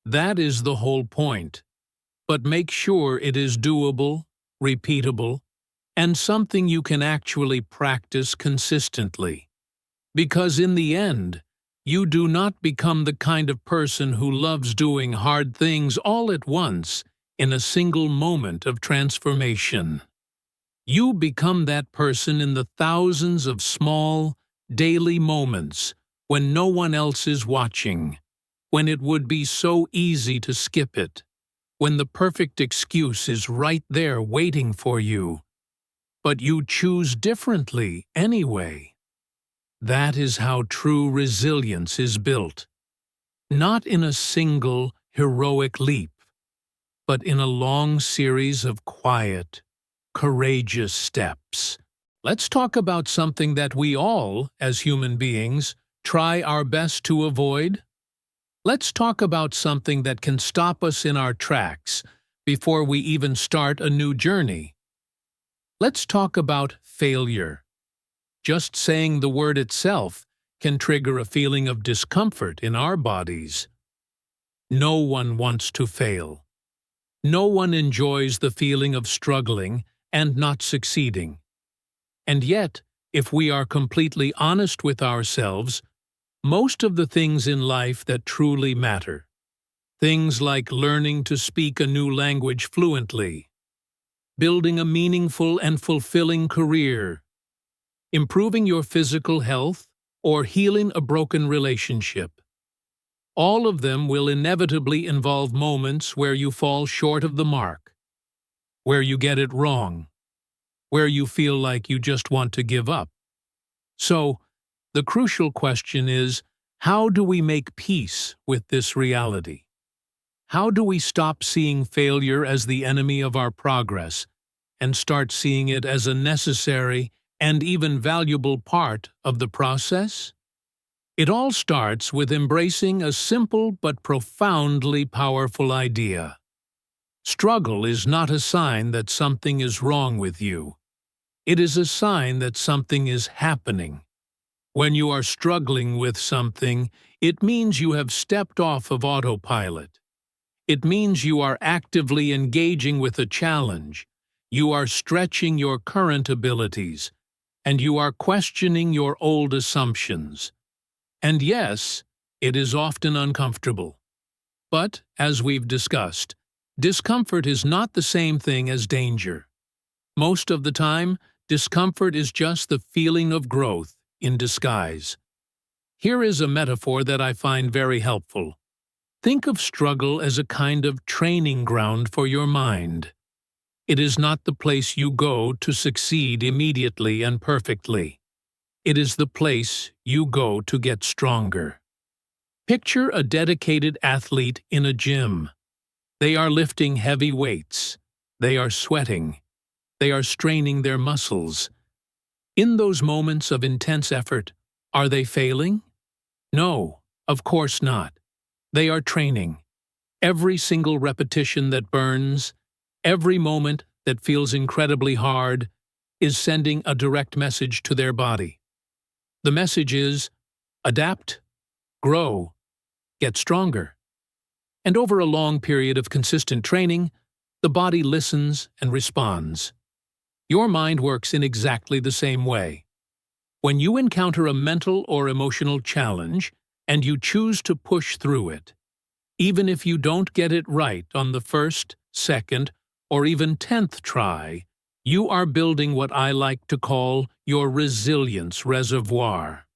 That is the whole point. But make sure it is doable, repeatable, and something you can actually practice consistently. Because in the end, you do not become the kind of person who loves doing hard things all at once in a single moment of transformation. You become that person in the thousands of small, daily moments when no one else is watching, when it would be so easy to skip it, when the perfect excuse is right there waiting for you. But you choose differently anyway. That is how true resilience is built. Not in a single, heroic leap, but in a long series of quiet, courageous steps. Let's talk about something that we all, as human beings, try our best to avoid. Let's talk about something that can stop us in our tracks before we even start a new journey. Let's talk about failure. Just saying the word itself can trigger a feeling of discomfort in our bodies. No one wants to fail. No one enjoys the feeling of struggling and not succeeding. And yet, if we are completely honest with ourselves, most of the things in life that truly matter, things like learning to speak a new language fluently, building a meaningful and fulfilling career, improving your physical health, or healing a broken relationship. All of them will inevitably involve moments where you fall short of the mark, where you get it wrong, where you feel like you just want to give up. So, the crucial question is, how do we make peace with this reality? How do we stop seeing failure as the enemy of our progress and start seeing it as a necessary and even valuable part of the process? It all starts with embracing a simple but profoundly powerful idea. Struggle is not a sign that something is wrong with you. It is a sign that something is happening. When you are struggling with something, it means you have stepped off of autopilot. It means you are actively engaging with a challenge. You are stretching your current abilities, and you are questioning your old assumptions. And yes, it is often uncomfortable. But, as we've discussed, discomfort is not the same thing as danger. Most of the time, discomfort is just the feeling of growth in disguise. Here is a metaphor that I find very helpful. Think of struggle as a kind of training ground for your mind. It is not the place you go to succeed immediately and perfectly. It is the place you go to get stronger. Picture a dedicated athlete in a gym. They are lifting heavy weights. They are sweating. They are straining their muscles. In those moments of intense effort, are they failing? No, of course not. They are training. Every single repetition that burns, every moment that feels incredibly hard, is sending a direct message to their body. The message is, Adapt, grow, get stronger. And over a long period of consistent training, the body listens and responds. Your mind works in exactly the same way. When you encounter a mental or emotional challenge and you choose to push through it, even if you don't get it right on the first, second, or even 10th try, you are building what I like to call your resilience reservoir.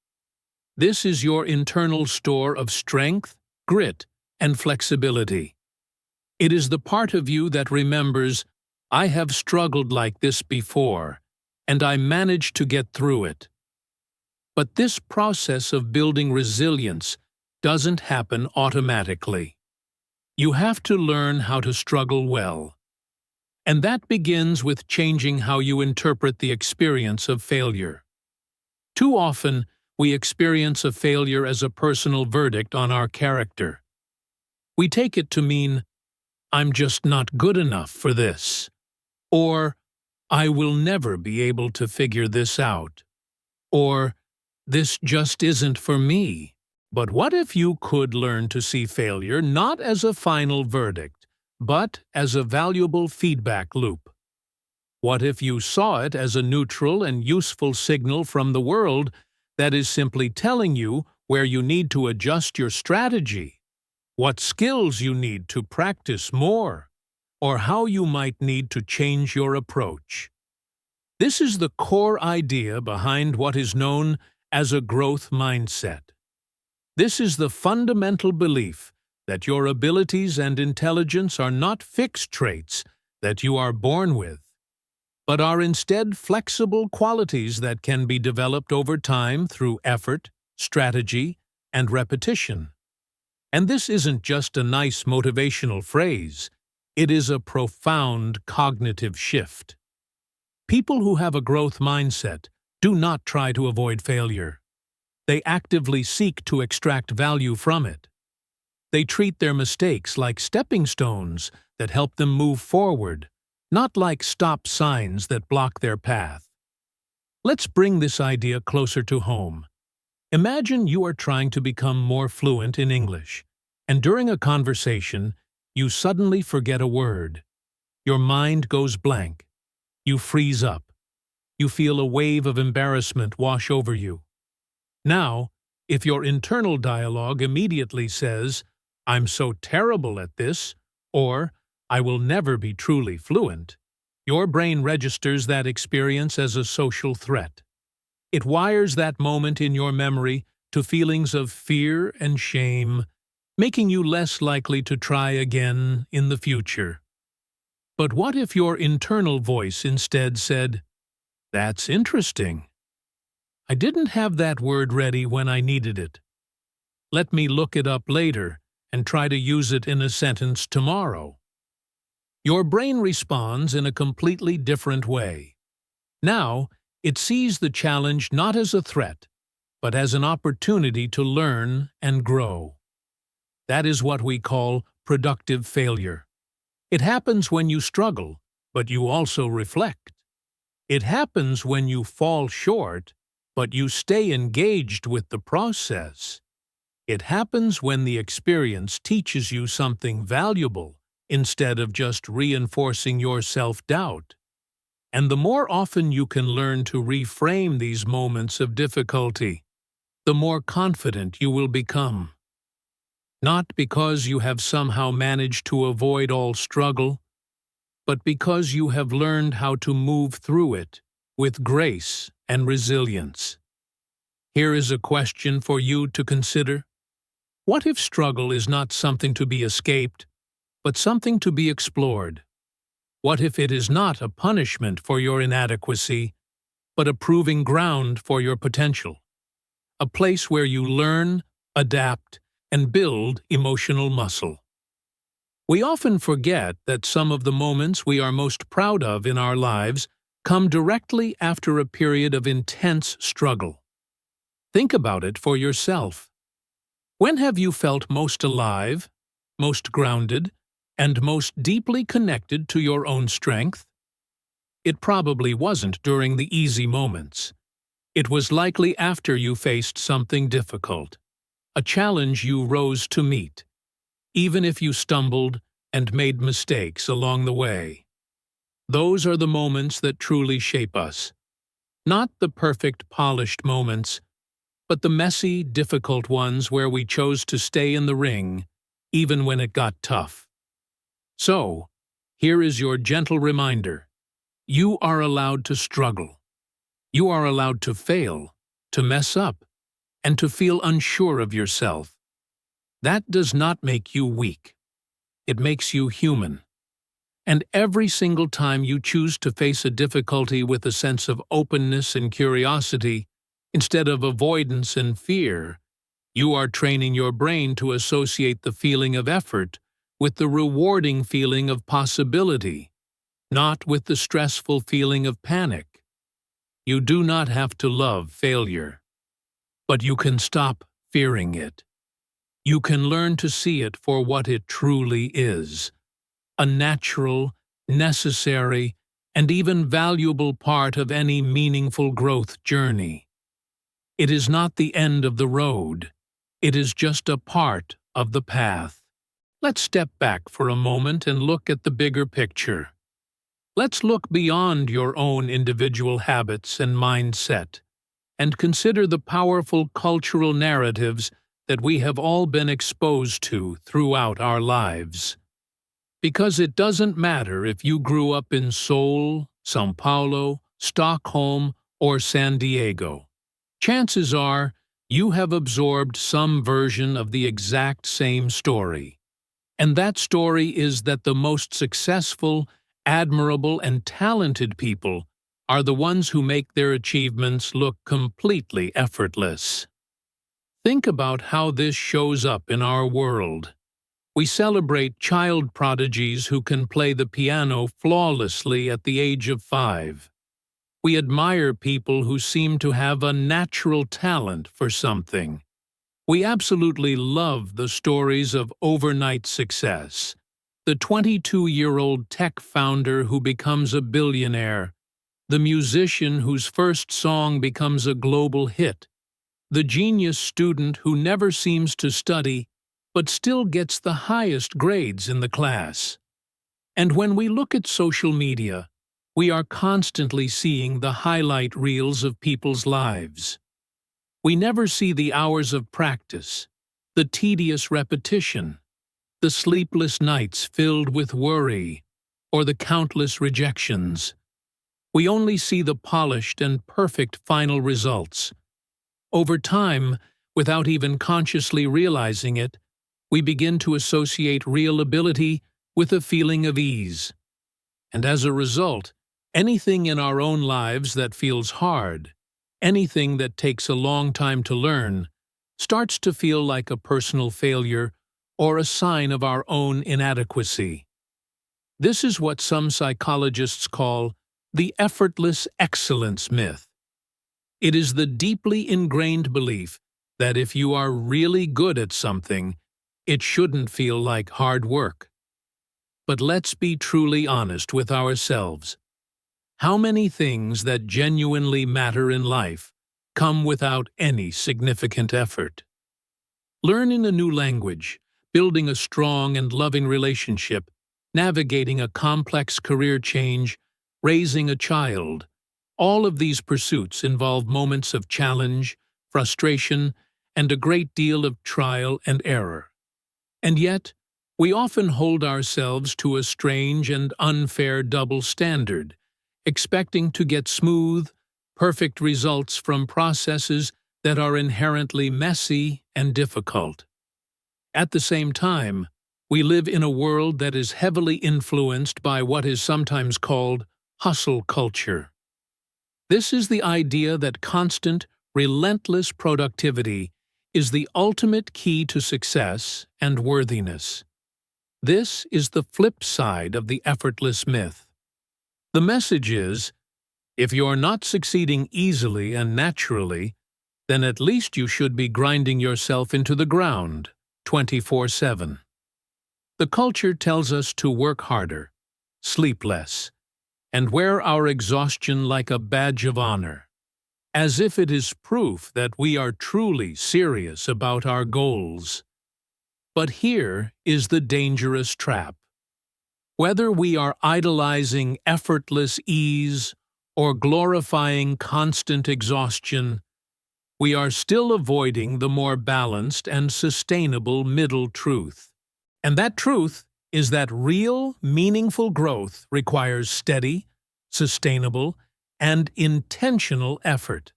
This is your internal store of strength, grit, and flexibility. It is the part of you that remembers, I have struggled like this before, and I managed to get through it. But this process of building resilience doesn't happen automatically. You have to learn how to struggle well. And that begins with changing how you interpret the experience of failure. Too often, we experience a failure as a personal verdict on our character. We take it to mean, I'm just not good enough for this, or I will never be able to figure this out, or this just isn't for me. But what if you could learn to see failure not as a final verdict, but as a valuable feedback loop? What if you saw it as a neutral and useful signal from the world that is simply telling you where you need to adjust your strategy, what skills you need to practice more, or how you might need to change your approach? This is the core idea behind what is known as a growth mindset. This is the fundamental belief that your abilities and intelligence are not fixed traits that you are born with, but are instead flexible qualities that can be developed over time through effort, strategy, and repetition. And this isn't just a nice motivational phrase, it is a profound cognitive shift. People who have a growth mindset do not try to avoid failure. They actively seek to extract value from it. They treat their mistakes like stepping stones that help them move forward, not like stop signs that block their path. Let's bring this idea closer to home. Imagine you are trying to become more fluent in English, and during a conversation, you suddenly forget a word. Your mind goes blank. You freeze up. You feel a wave of embarrassment wash over you. Now, if your internal dialogue immediately says, I'm so terrible at this, or I will never be truly fluent, your brain registers that experience as a social threat. It wires that moment in your memory to feelings of fear and shame, making you less likely to try again in the future. But what if your internal voice instead said, That's interesting. I didn't have that word ready when I needed it. Let me look it up later and try to use it in a sentence tomorrow. Your brain responds in a completely different way. Now, it sees the challenge not as a threat, but as an opportunity to learn and grow. That is what we call productive failure. It happens when you struggle, but you also reflect. It happens when you fall short, but you stay engaged with the process. It happens when the experience teaches you something valuable instead of just reinforcing your self-doubt. And the more often you can learn to reframe these moments of difficulty, the more confident you will become. Not because you have somehow managed to avoid all struggle, but because you have learned how to move through it with grace and resilience. Here is a question for you to consider. What if struggle is not something to be escaped, but something to be explored? What if it is not a punishment for your inadequacy, but a proving ground for your potential? A place where you learn, adapt, and build emotional muscle. We often forget that some of the moments we are most proud of in our lives come directly after a period of intense struggle. Think about it for yourself. When have you felt most alive, most grounded, and most deeply connected to your own strength? It probably wasn't during the easy moments. It was likely after you faced something difficult, a challenge you rose to meet, even if you stumbled and made mistakes along the way. Those are the moments that truly shape us. Not the perfect, polished moments, but the messy, difficult ones where we chose to stay in the ring, even when it got tough. So, here is your gentle reminder. You are allowed to struggle. You are allowed to fail, to mess up, and to feel unsure of yourself. That does not make you weak. It makes you human. And every single time you choose to face a difficulty with a sense of openness and curiosity, instead of avoidance and fear, you are training your brain to associate the feeling of effort with the rewarding feeling of possibility, not with the stressful feeling of panic. You do not have to love failure, but you can stop fearing it. You can learn to see it for what it truly is, a natural, necessary, and even valuable part of any meaningful growth journey. It is not the end of the road. It is just a part of the path. Let's step back for a moment and look at the bigger picture. Let's look beyond your own individual habits and mindset, and consider the powerful cultural narratives that we have all been exposed to throughout our lives. Because it doesn't matter if you grew up in Seoul, São Paulo, Stockholm, or San Diego. Chances are you have absorbed some version of the exact same story. And that story is that the most successful, admirable, and talented people are the ones who make their achievements look completely effortless. Think about how this shows up in our world. We celebrate child prodigies who can play the piano flawlessly at the age of 5. We admire people who seem to have a natural talent for something. We absolutely love the stories of overnight success. The 22-year-old tech founder who becomes a billionaire, the musician whose first song becomes a global hit, the genius student who never seems to study but still gets the highest grades in the class. And when we look at social media, we are constantly seeing the highlight reels of people's lives. We never see the hours of practice, the tedious repetition, the sleepless nights filled with worry, or the countless rejections. We only see the polished and perfect final results. Over time, without even consciously realizing it, we begin to associate real ability with a feeling of ease. And as a result, anything in our own lives that feels hard, anything that takes a long time to learn, starts to feel like a personal failure or a sign of our own inadequacy. This is what some psychologists call the effortless excellence myth. It is the deeply ingrained belief that if you are really good at something, it shouldn't feel like hard work. But let's be truly honest with ourselves. How many things that genuinely matter in life come without any significant effort? Learning a new language, building a strong and loving relationship, navigating a complex career change, raising a child. All of these pursuits involve moments of challenge, frustration, and a great deal of trial and error. And yet, we often hold ourselves to a strange and unfair double standard, expecting to get smooth, perfect results from processes that are inherently messy and difficult. At the same time, we live in a world that is heavily influenced by what is sometimes called hustle culture. This is the idea that constant, relentless productivity is the ultimate key to success and worthiness. This is the flip side of the effortless myth. The message is, if you're not succeeding easily and naturally, then at least you should be grinding yourself into the ground 24/7. The culture tells us to work harder, sleep less, and wear our exhaustion like a badge of honor. as if it is proof that we are truly serious about our goals. But here is the dangerous trap. Whether we are idolizing effortless ease or glorifying constant exhaustion, we are still avoiding the more balanced and sustainable middle truth. And that truth is that real, meaningful growth requires steady, sustainable, and intentional effort.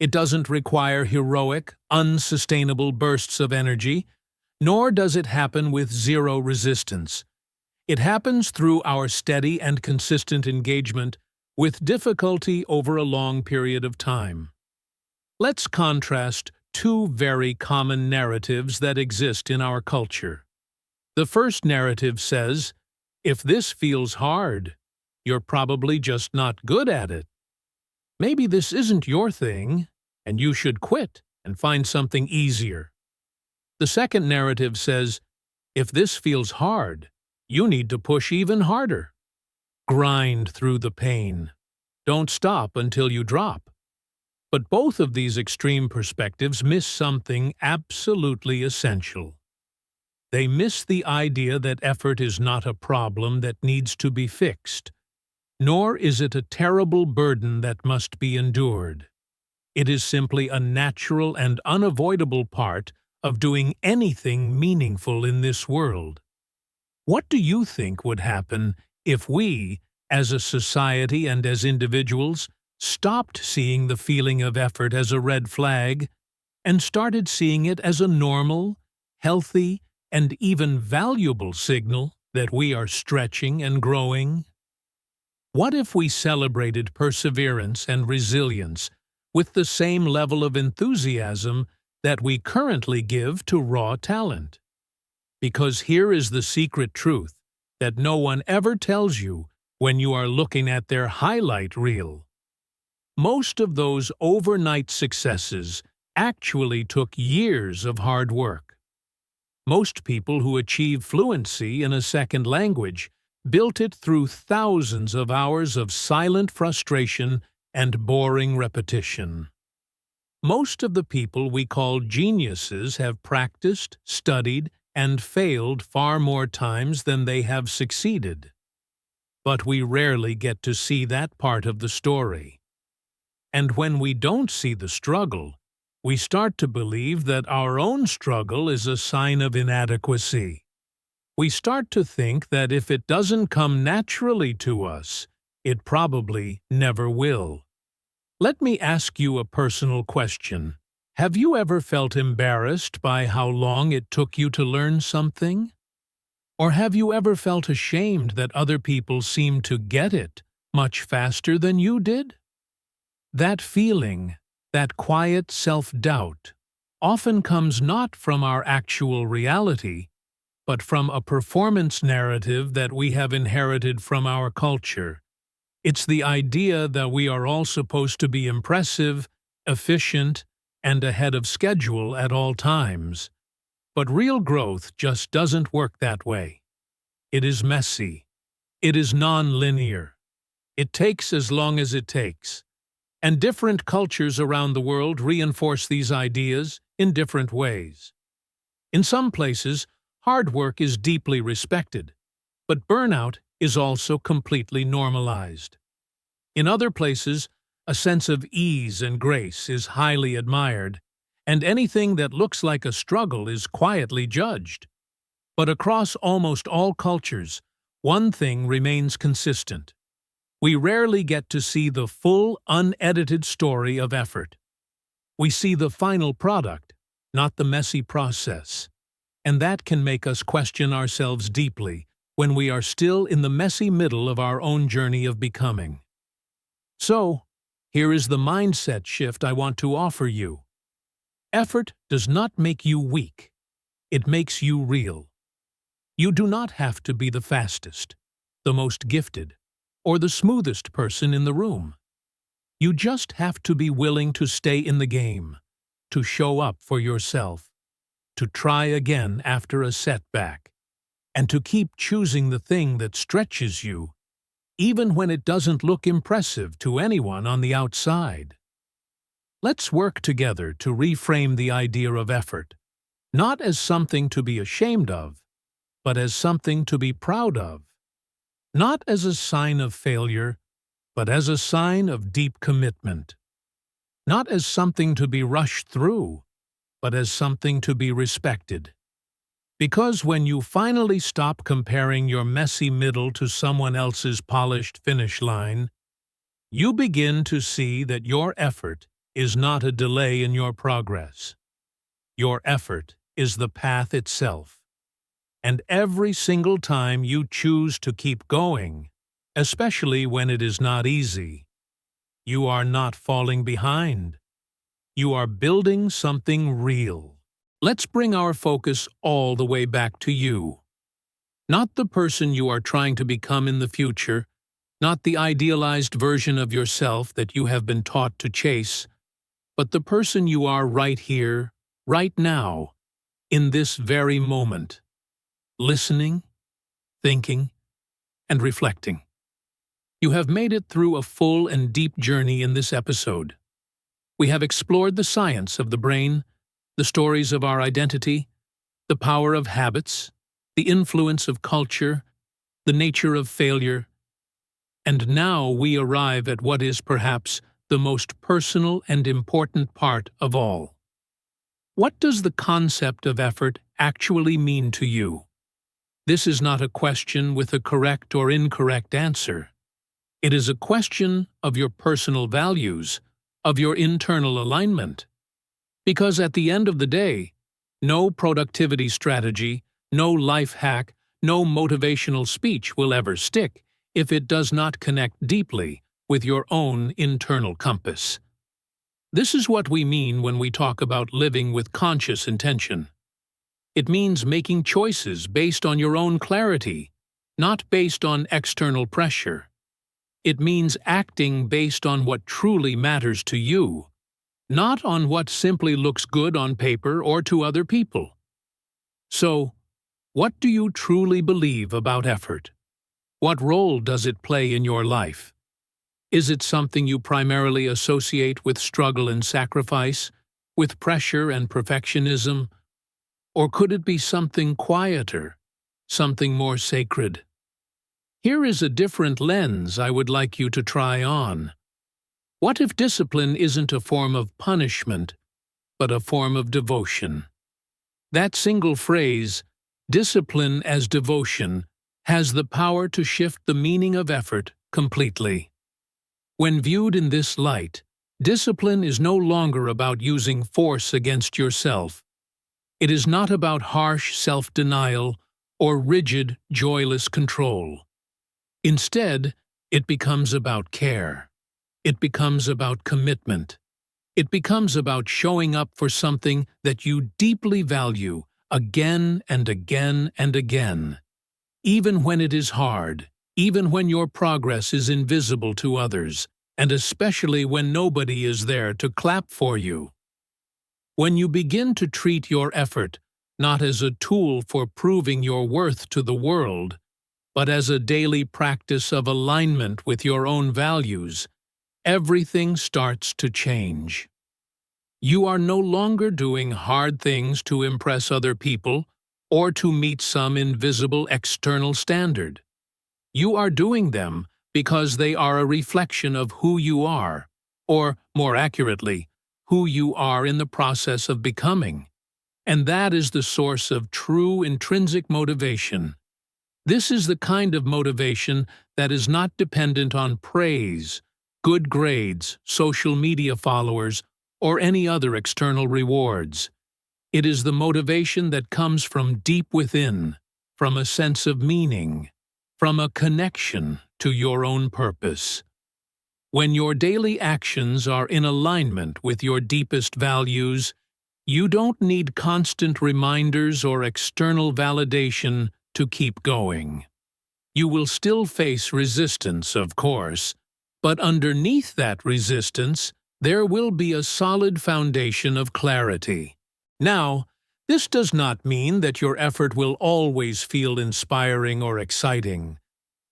It doesn't require heroic, unsustainable bursts of energy, nor does it happen with zero resistance. It happens through our steady and consistent engagement with difficulty over a long period of time. Let's contrast two very common narratives that exist in our culture. The first narrative says, if this feels hard, you're probably just not good at it. Maybe this isn't your thing, and you should quit and find something easier. The second narrative says, if this feels hard, you need to push even harder. Grind through the pain. Don't stop until you drop. But both of these extreme perspectives miss something absolutely essential. They miss the idea that effort is not a problem that needs to be fixed, nor is it a terrible burden that must be endured. It is simply a natural and unavoidable part of doing anything meaningful in this world. What do you think would happen if we, as a society and as individuals, stopped seeing the feeling of effort as a red flag and started seeing it as a normal, healthy, and even valuable signal that we are stretching and growing? What if we celebrated perseverance and resilience with the same level of enthusiasm that we currently give to raw talent? Because here is the secret truth that no one ever tells you when you are looking at their highlight reel. Most of those overnight successes actually took years of hard work. Most people who achieve fluency in a second language built it through thousands of hours of silent frustration and boring repetition. Most of the people we call geniuses have practiced, studied, and failed far more times than they have succeeded. But we rarely get to see that part of the story. And when we don't see the struggle, we start to believe that our own struggle is a sign of inadequacy. We start to think that if it doesn't come naturally to us, it probably never will. Let me ask you a personal question. Have you ever felt embarrassed by how long it took you to learn something? Or have you ever felt ashamed that other people seemed to get it much faster than you did? That feeling, that quiet self-doubt, often comes not from our actual reality, but from a performance narrative that we have inherited from our culture. It's the idea that we are all supposed to be impressive, efficient, and ahead of schedule at all times. But real growth just doesn't work that way. It is messy. It is non-linear. It takes as long as it takes. And different cultures around the world reinforce these ideas in different ways. In some places, hard work is deeply respected, but burnout is also completely normalized. In other places, a sense of ease and grace is highly admired, and anything that looks like a struggle is quietly judged. But across almost all cultures, one thing remains consistent. We rarely get to see the full, unedited story of effort. We see the final product, not the messy process. And that can make us question ourselves deeply when we are still in the messy middle of our own journey of becoming. So, here is the mindset shift I want to offer you. Effort does not make you weak. It makes you real. You do not have to be the fastest, the most gifted, or the smoothest person in the room. You just have to be willing to stay in the game, to show up for yourself, to try again after a setback, and to keep choosing the thing that stretches you, even when it doesn't look impressive to anyone on the outside. Let's work together to reframe the idea of effort, not as something to be ashamed of, but as something to be proud of. Not as a sign of failure, but as a sign of deep commitment. Not as something to be rushed through, but as something to be respected. Because when you finally stop comparing your messy middle to someone else's polished finish line, you begin to see that your effort is not a delay in your progress. Your effort is the path itself. And every single time you choose to keep going, especially when it is not easy, you are not falling behind. You are building something real. Let's bring our focus all the way back to you. Not the person you are trying to become in the future, not the idealized version of yourself that you have been taught to chase, but the person you are right here, right now, in this very moment. Listening, thinking, and reflecting. You have made it through a full and deep journey in this episode. We have explored the science of the brain, the stories of our identity, the power of habits, the influence of culture, the nature of failure, and now we arrive at what is perhaps the most personal and important part of all. What does the concept of effort actually mean to you? This is not a question with a correct or incorrect answer. It is a question of your personal values, of your internal alignment. Because at the end of the day, no productivity strategy, no life hack, no motivational speech will ever stick if it does not connect deeply with your own internal compass. This is what we mean when we talk about living with conscious intention. It means making choices based on your own clarity, not based on external pressure. It means acting based on what truly matters to you, not on what simply looks good on paper or to other people. So, what do you truly believe about effort? What role does it play in your life? Is it something you primarily associate with struggle and sacrifice, with pressure and perfectionism? Or could it be something quieter, something more sacred? Here is a different lens I would like you to try on. What if discipline isn't a form of punishment, but a form of devotion? That single phrase, discipline as devotion, has the power to shift the meaning of effort completely. When viewed in this light, discipline is no longer about using force against yourself. It is not about harsh self-denial or rigid, joyless control. Instead, it becomes about care. It becomes about commitment. It becomes about showing up for something that you deeply value again and again and again. Even when it is hard, even when your progress is invisible to others, and especially when nobody is there to clap for you. When you begin to treat your effort not as a tool for proving your worth to the world, but as a daily practice of alignment with your own values, everything starts to change. You are no longer doing hard things to impress other people or to meet some invisible external standard. You are doing them because they are a reflection of who you are, or, more accurately, who you are in the process of becoming. And that is the source of true intrinsic motivation. This is the kind of motivation that is not dependent on praise, good grades, social media followers, or any other external rewards. It is the motivation that comes from deep within, from a sense of meaning, from a connection to your own purpose. When your daily actions are in alignment with your deepest values, you don't need constant reminders or external validation to keep going. You will still face resistance, of course, but underneath that resistance, there will be a solid foundation of clarity. Now, this does not mean that your effort will always feel inspiring or exciting.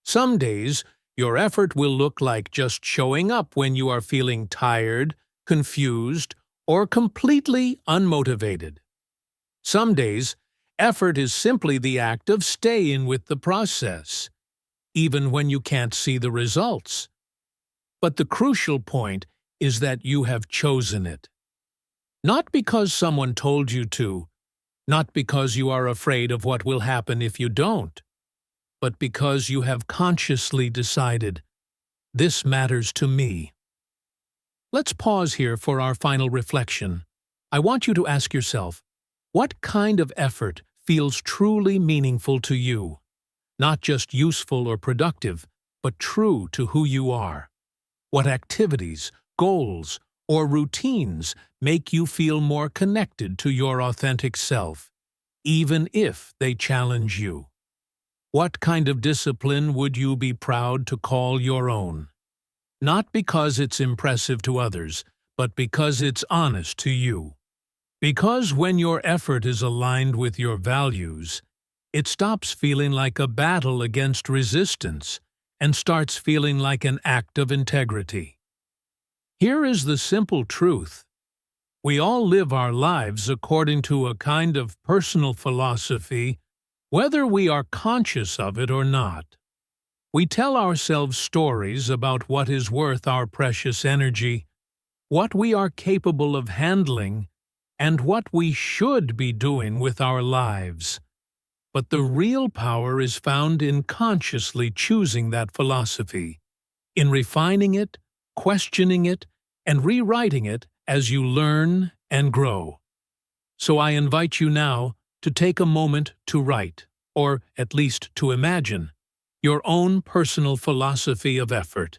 Some days, your effort will look like just showing up when you are feeling tired, confused, or completely unmotivated. Some days, effort is simply the act of staying with the process, even when you can't see the results. But the crucial point is that you have chosen it. Not because someone told you to, not because you are afraid of what will happen if you don't, but because you have consciously decided, this matters to me. Let's pause here for our final reflection. I want you to ask yourself, what kind of effort feels truly meaningful to you? Not just useful or productive, but true to who you are. What activities, goals, or routines make you feel more connected to your authentic self, even if they challenge you? What kind of discipline would you be proud to call your own? Not because it's impressive to others, but because it's honest to you. Because when your effort is aligned with your values, it stops feeling like a battle against resistance and starts feeling like an act of integrity. Here is the simple truth. We all live our lives according to a kind of personal philosophy, whether we are conscious of it or not. We tell ourselves stories about what is worth our precious energy, what we are capable of handling, and what we should be doing with our lives. But the real power is found in consciously choosing that philosophy, in refining it, questioning it, and rewriting it as you learn and grow. So I invite you now to take a moment to write, or at least to imagine, your own personal philosophy of effort.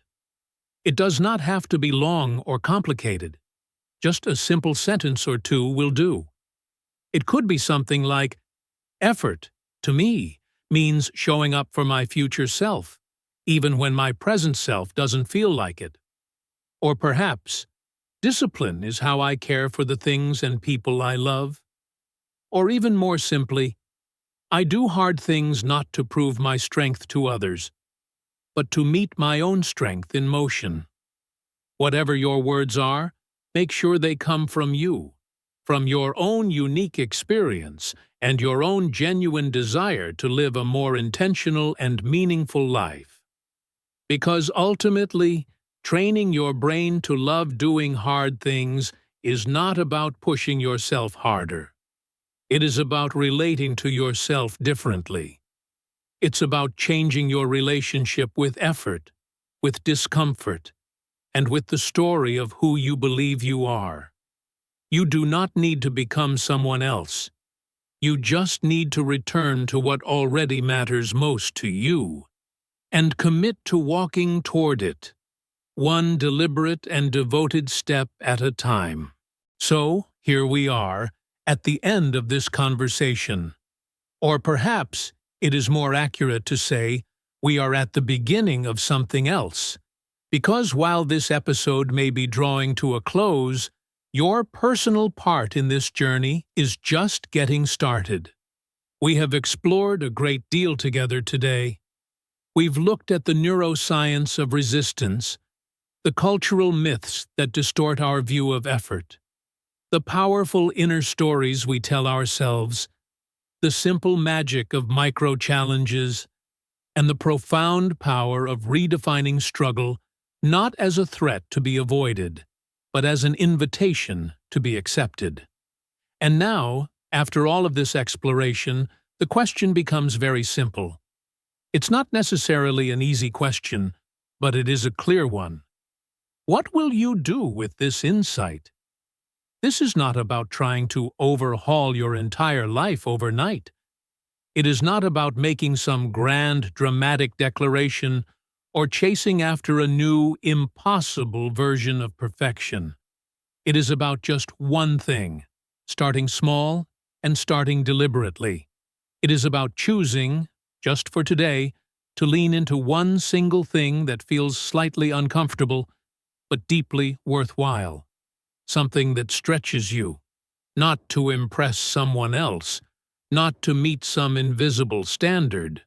It does not have to be long or complicated. Just a simple sentence or two will do. It could be something like, effort, to me, means showing up for my future self, even when my present self doesn't feel like it. Or perhaps, discipline is how I care for the things and people I love. Or even more simply, I do hard things not to prove my strength to others, but to meet my own strength in motion. Whatever your words are, make sure they come from you, from your own unique experience and your own genuine desire to live a more intentional and meaningful life. Because ultimately, training your brain to love doing hard things is not about pushing yourself harder. It is about relating to yourself differently. It's about changing your relationship with effort, with discomfort, and with the story of who you believe you are. You do not need to become someone else. You just need to return to what already matters most to you, and commit to walking toward it, one deliberate and devoted step at a time. So, here we are, at the end of this conversation. Or perhaps it is more accurate to say we are at the beginning of something else. Because while this episode may be drawing to a close, your personal part in this journey is just getting started. We have explored a great deal together today. We've looked at the neuroscience of resistance, the cultural myths that distort our view of effort, the powerful inner stories we tell ourselves, the simple magic of micro-challenges, and the profound power of redefining struggle not as a threat to be avoided, but as an invitation to be accepted. And now, after all of this exploration, the question becomes very simple. It's not necessarily an easy question, but it is a clear one. What will you do with this insight? This is not about trying to overhaul your entire life overnight. It is not about making some grand, dramatic declaration or chasing after a new, impossible version of perfection. It is about just one thing, starting small and starting deliberately. It is about choosing, just for today, to lean into one single thing that feels slightly uncomfortable, but deeply worthwhile. Something that stretches you, not to impress someone else, not to meet some invisible standard,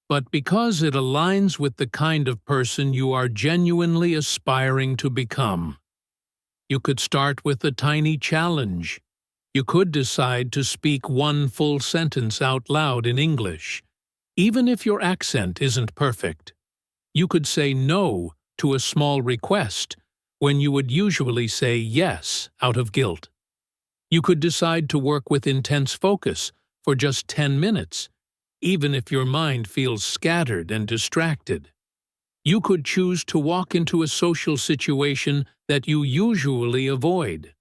but because it aligns with the kind of person you are genuinely aspiring to become. You could start with a tiny challenge. You could decide to speak one full sentence out loud in English, even if your accent isn't perfect. You could say no to a small request when you would usually say yes out of guilt. You could decide to work with intense focus for just 10 minutes, even if your mind feels scattered and distracted. You could choose to walk into a social situation that you usually avoid.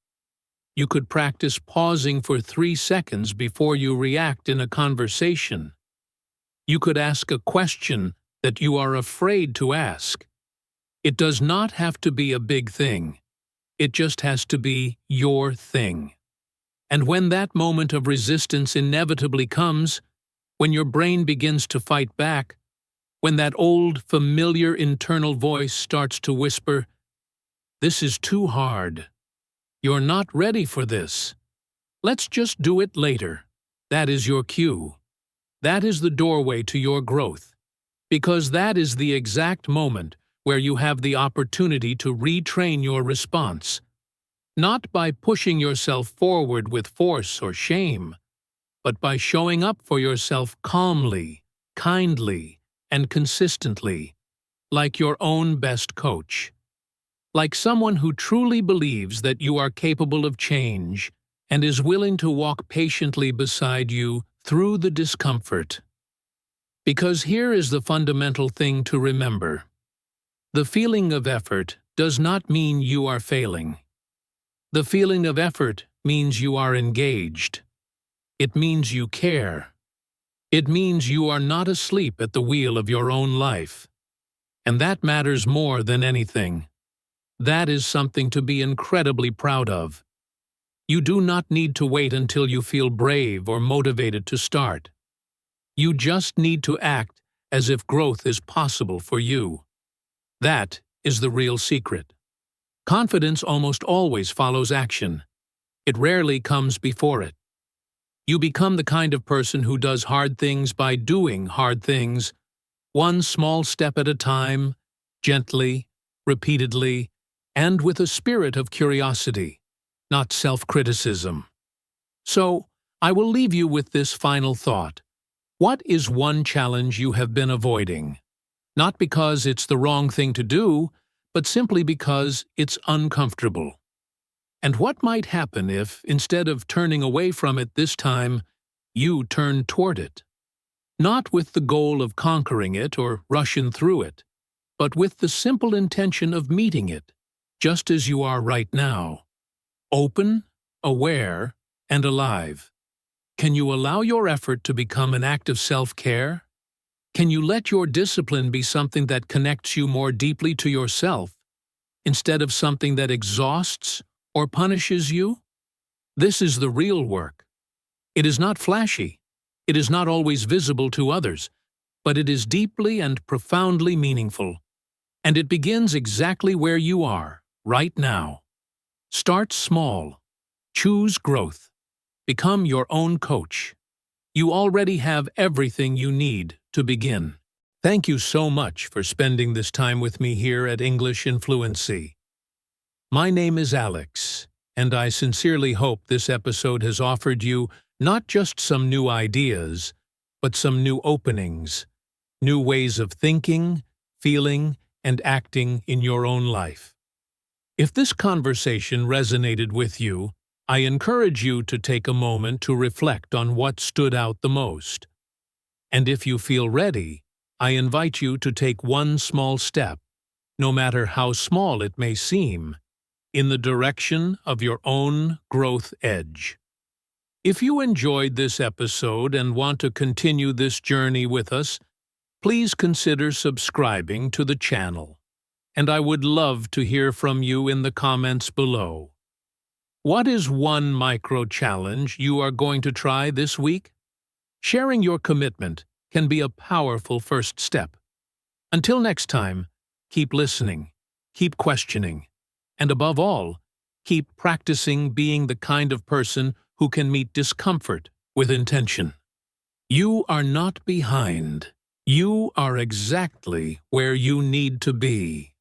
You could practice pausing for 3 seconds before you react in a conversation. You could ask a question that you are afraid to ask. It does not have to be a big thing. It just has to be your thing. And when that moment of resistance inevitably comes, when your brain begins to fight back, when that old, familiar internal voice starts to whisper, "This is too hard. You're not ready for this. Let's just do it later." That is your cue. That is the doorway to your growth, because that is the exact moment where you have the opportunity to retrain your response, not by pushing yourself forward with force or shame, but by showing up for yourself calmly, kindly, and consistently, like your own best coach. Like someone who truly believes that you are capable of change and is willing to walk patiently beside you through the discomfort. Because here is the fundamental thing to remember. The feeling of effort does not mean you are failing. The feeling of effort means you are engaged. It means you care. It means you are not asleep at the wheel of your own life. And that matters more than anything. That is something to be incredibly proud of. You do not need to wait until you feel brave or motivated to start. You just need to act as if growth is possible for you. That is the real secret. Confidence almost always follows action. It rarely comes before it. You become the kind of person who does hard things by doing hard things, one small step at a time, gently, repeatedly, and with a spirit of curiosity, not self-criticism. So, I will leave you with this final thought. What is one challenge you have been avoiding? Not because it's the wrong thing to do, but simply because it's uncomfortable. And what might happen if, instead of turning away from it this time, you turn toward it? Not with the goal of conquering it or rushing through it, but with the simple intention of meeting it, just as you are right now. Open, aware, and alive. Can you allow your effort to become an act of self-care? Can you let your discipline be something that connects you more deeply to yourself, instead of something that exhausts or punishes you? This is the real work. It is not flashy. It is not always visible to others, but it is deeply and profoundly meaningful. And it begins exactly where you are, right now. Start small. Choose growth. Become your own coach. You already have everything you need to begin. Thank you so much for spending this time with me here at English in Fluency. My name is Alex, and I sincerely hope this episode has offered you not just some new ideas, but some new openings, new ways of thinking, feeling, and acting in your own life. If this conversation resonated with you, I encourage you to take a moment to reflect on what stood out the most. And if you feel ready, I invite you to take one small step, no matter how small it may seem, in the direction of your own growth edge. If you enjoyed this episode and want to continue this journey with us, please consider subscribing to the channel, and I would love to hear from you in the comments below. What is one micro-challenge you are going to try this week? Sharing your commitment can be a powerful first step. Until next time, keep listening, keep questioning, and above all, keep practicing being the kind of person who can meet discomfort with intention. You are not behind. You are exactly where you need to be.